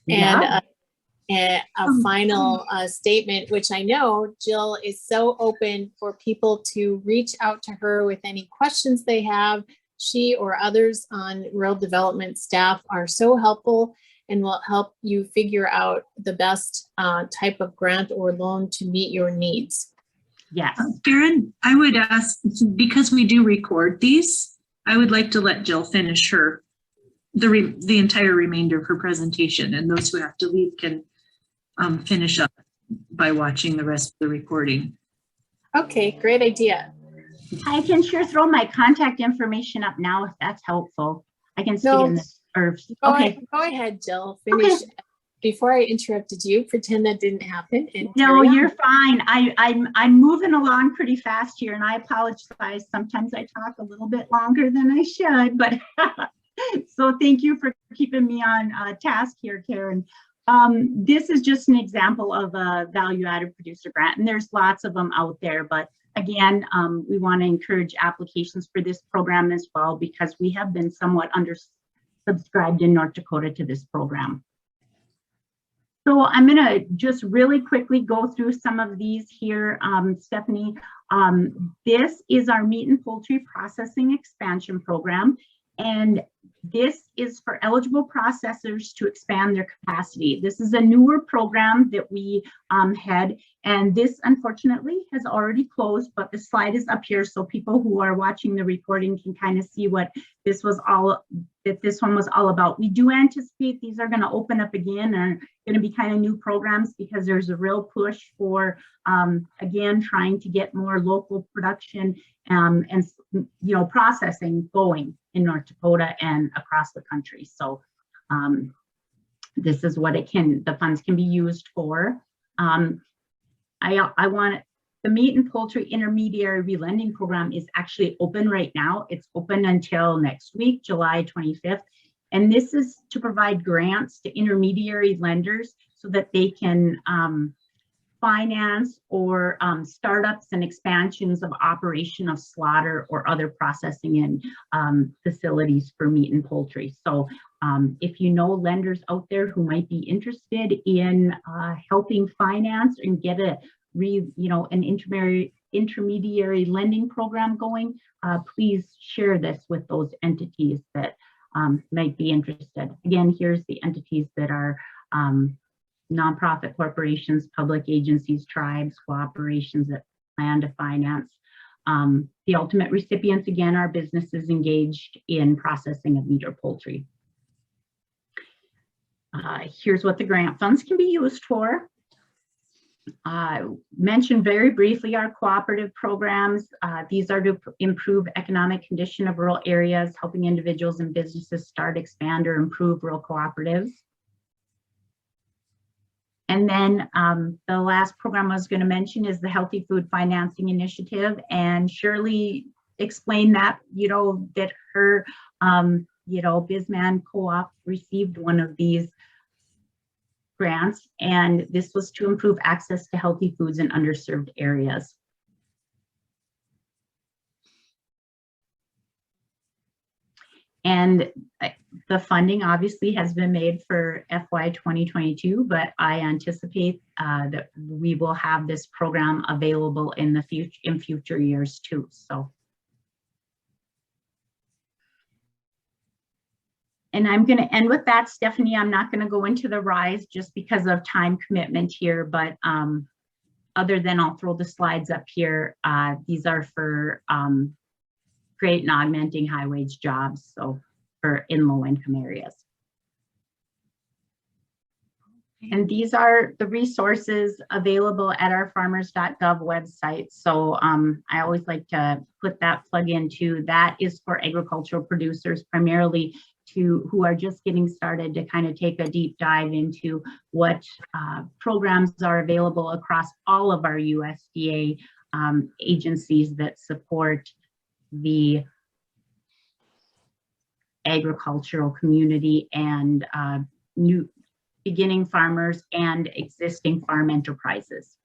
Yeah. And a final statement, which I know Jill is so open for people to reach out to her with any questions they have. She or others on rural development staff are so helpful and will help you figure out the best type of grant or loan to meet your needs. Yes. Karen, I would ask, because we do record these, I would like to let Jill finish the entire remainder of her presentation, and those who have to leave can finish up by watching the rest of the recording. Okay, great idea. I can sure throw my contact information up now if that's helpful. I can see in this, or okay. Go ahead, Jill. Finish. Okay. Before I interrupted you, pretend that didn't happen. And No, carry on. you're fine. I'm moving along pretty fast here, and I apologize. Sometimes I talk a little bit longer than I should, but so thank you for keeping me on task here, Karen. This is just an example of a value-added producer grant, and there's lots of them out there, but again, we want to encourage applications for this program as well, because we have been somewhat undersubscribed in North Dakota to this program. So I'm going to just really quickly go through some of these here, Stephanie. This is our meat and poultry processing expansion program, and this is for eligible processors to expand their capacity. This is a newer program that we had, and this unfortunately has already closed, but the slide is up here so people who are watching the recording can kind of see what this was all, that this one was all about. We do anticipate these are going to open up again, and are going to be kind of new programs, because there's a real push for, again, trying to get more local production and processing going in North Dakota and across the country. So this is what the funds can be used for. The meat and poultry intermediary relending program is actually open right now. It's open until next week, July 25th. And this is to provide grants to intermediary lenders so that they can finance or startups and expansions of operation of slaughter or other processing and facilities for meat and poultry. So if you know lenders out there who might be interested in helping finance and get an intermediary lending program going, please share this with those entities that might be interested. Again, here's the entities that are nonprofit corporations, public agencies, tribes, cooperations that plan to finance. The ultimate recipients, again, are businesses engaged in processing of meat or poultry. Here's what the grant funds can be used for. Mentioned very briefly our cooperative programs. These are to improve economic condition of rural areas, helping individuals and businesses start, expand, or improve rural cooperatives. And then the last program I was going to mention is the Healthy Food Financing Initiative, and Shirley explained that, that her, Bisman Co-op received one of these grants, and this was to improve access to healthy foods in underserved areas. And the funding obviously has been made for FY 2022, but I anticipate that we will have this program available in future years too. So, and I'm going to end with that, Stephanie. I'm not going to go into the RISE just because of time commitment here, but other than I'll throw the slides up here. These are for creating and augmenting high wage jobs, so for in low income areas. And these are the resources available at our farmers.gov website. So I always like to put that plug in too. That is for agricultural producers, primarily who are just getting started, to kind of take a deep dive into what programs are available across all of our USDA agencies that support the agricultural community and new beginning farmers and existing farm enterprises.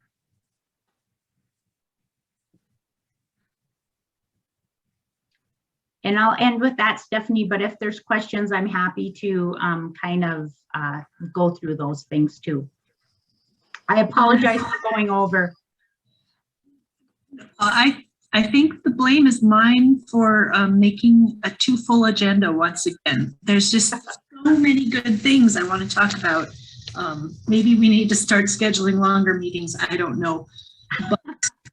And I'll end with that, Stephanie, but if there's questions, I'm happy to kind of go through those things too. I apologize for going over. I think the blame is mine for making a too full agenda once again. There's just so many good things I want to talk about. Maybe we need to start scheduling longer meetings. I don't know. But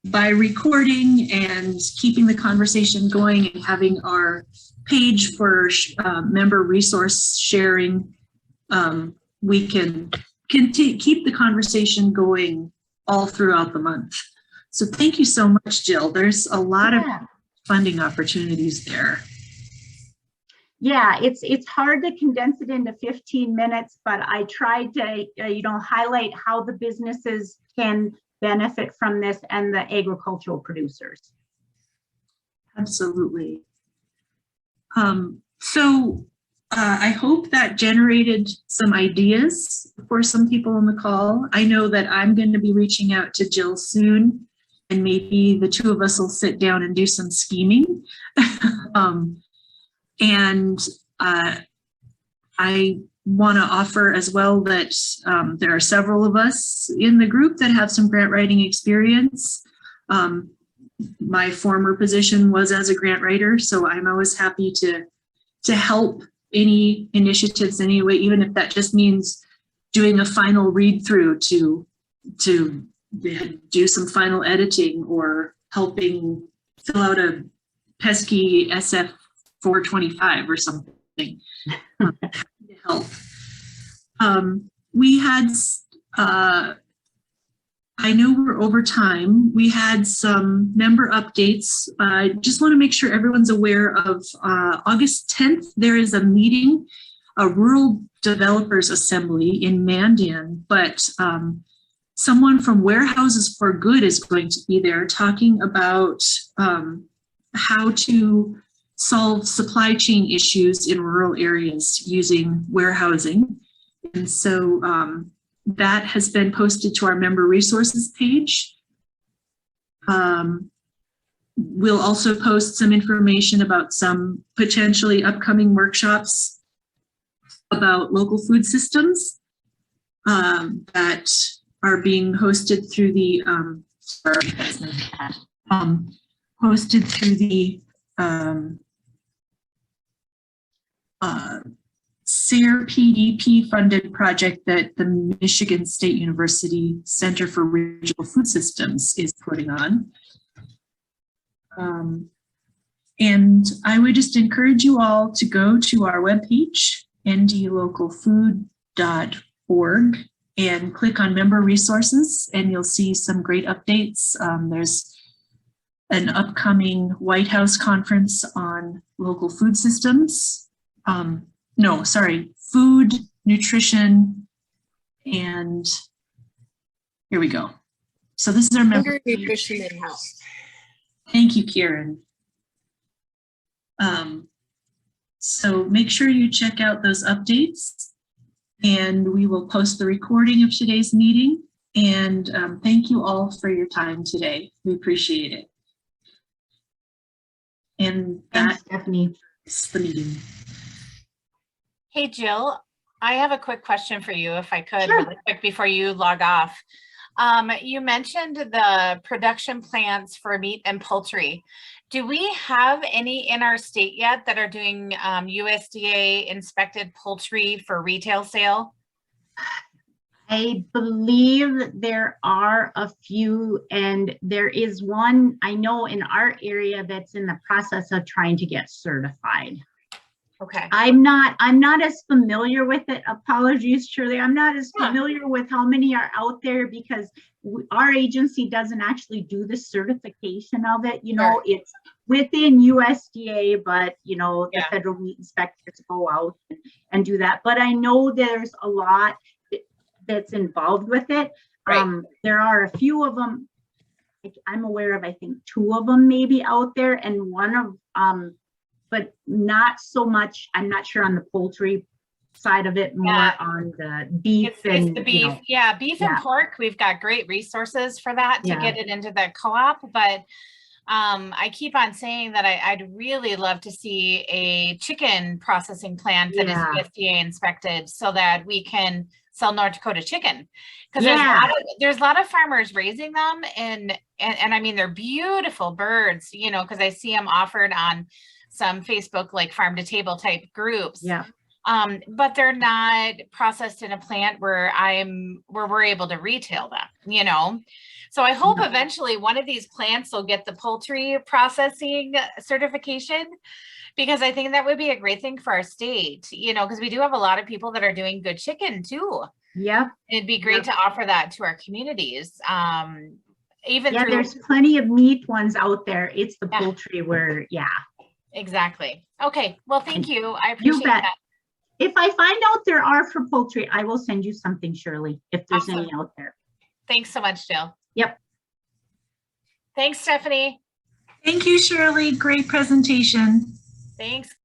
by recording and keeping the conversation going and having our page for member resource sharing, we can keep the conversation going all throughout the month. So thank you so much, Jill. There's a lot of funding opportunities there. Yeah, it's hard to condense it into 15 minutes, but I tried to highlight how the businesses can benefit from this and the agricultural producers. Absolutely. I hope that generated some ideas for some people on the call. I know that I'm going to be reaching out to Jill soon, and maybe the two of us will sit down and do some scheming. I want to offer as well that there are several of us in the group that have some grant writing experience. My former position was as a grant writer, so I'm always happy to help any initiatives anyway, even if that just means doing a final read through to do some final editing or helping fill out a pesky SF 425 or something to help. We had, I know we're over time. We had some member updates. I just want to make sure everyone's aware of August 10th, there is a meeting, a Rural Developers Assembly in Mandan, but someone from Warehouses for Good is going to be there talking about how to solve supply chain issues in rural areas using warehousing. And so that has been posted to our member resources page. We'll also post some information about some potentially upcoming workshops about local food systems that are being hosted through the SARE PDP funded project that the Michigan State University Center for Regional Food Systems is putting on. And I would just encourage you all to go to our webpage, ndlocalfood.org, and click on member resources, and you'll see some great updates. There's an upcoming White House conference on local food systems. Food, nutrition, and here we go. So this is our member. Nutrition and health. Thank you, Kieran. So make sure you check out those updates, and we will post the recording of today's meeting. And thank you all for your time today. We appreciate it. And that's Stephanie. The meeting. Hey, Jill, I have a quick question for you, if I could, Sure. really quick before you log off. You mentioned the production plants for meat and poultry. Do we have any in our state yet that are doing USDA inspected poultry for retail sale? I believe there are a few, and there is one I know in our area that's in the process of trying to get certified. Okay. I'm not as familiar with it. Apologies, Shirley. I'm not as familiar with how many are out there because our agency doesn't actually do the certification of it. You know, it's within USDA, but you know, the federal meat inspectors go out and do that. But I know there's a lot that's involved with it. There are a few of them. I'm aware of, I think 2 of them maybe out there, and one of but not so much. I'm not sure on the poultry side of it, more on the beef. It's the beef. You know, beef and pork. We've got great resources for that to get it into the co-op. But I keep on saying that I'd really love to see a chicken processing plant that is USDA inspected so that we can sell North Dakota chicken. Because there's a lot of farmers raising them, and I mean, they're beautiful birds, you know, because I see them offered on some Facebook like farm to table type groups. But they're not processed in a plant where we're able to retail them, you know. So I hope eventually one of these plants will get the poultry processing certification, because I think that would be a great thing for our state, you know, because we do have a lot of people that are doing good chicken too. It'd be great to offer that to our communities. Even through, there's plenty of meat ones out there. It's the poultry where, exactly. Okay, well, thank you. I appreciate that. If I find out there are for poultry, I will send you something, Shirley, if there's any out there. Thanks so much, Jill. Yep. Thanks, Stephanie. Thank you, Shirley. Great presentation. Thanks.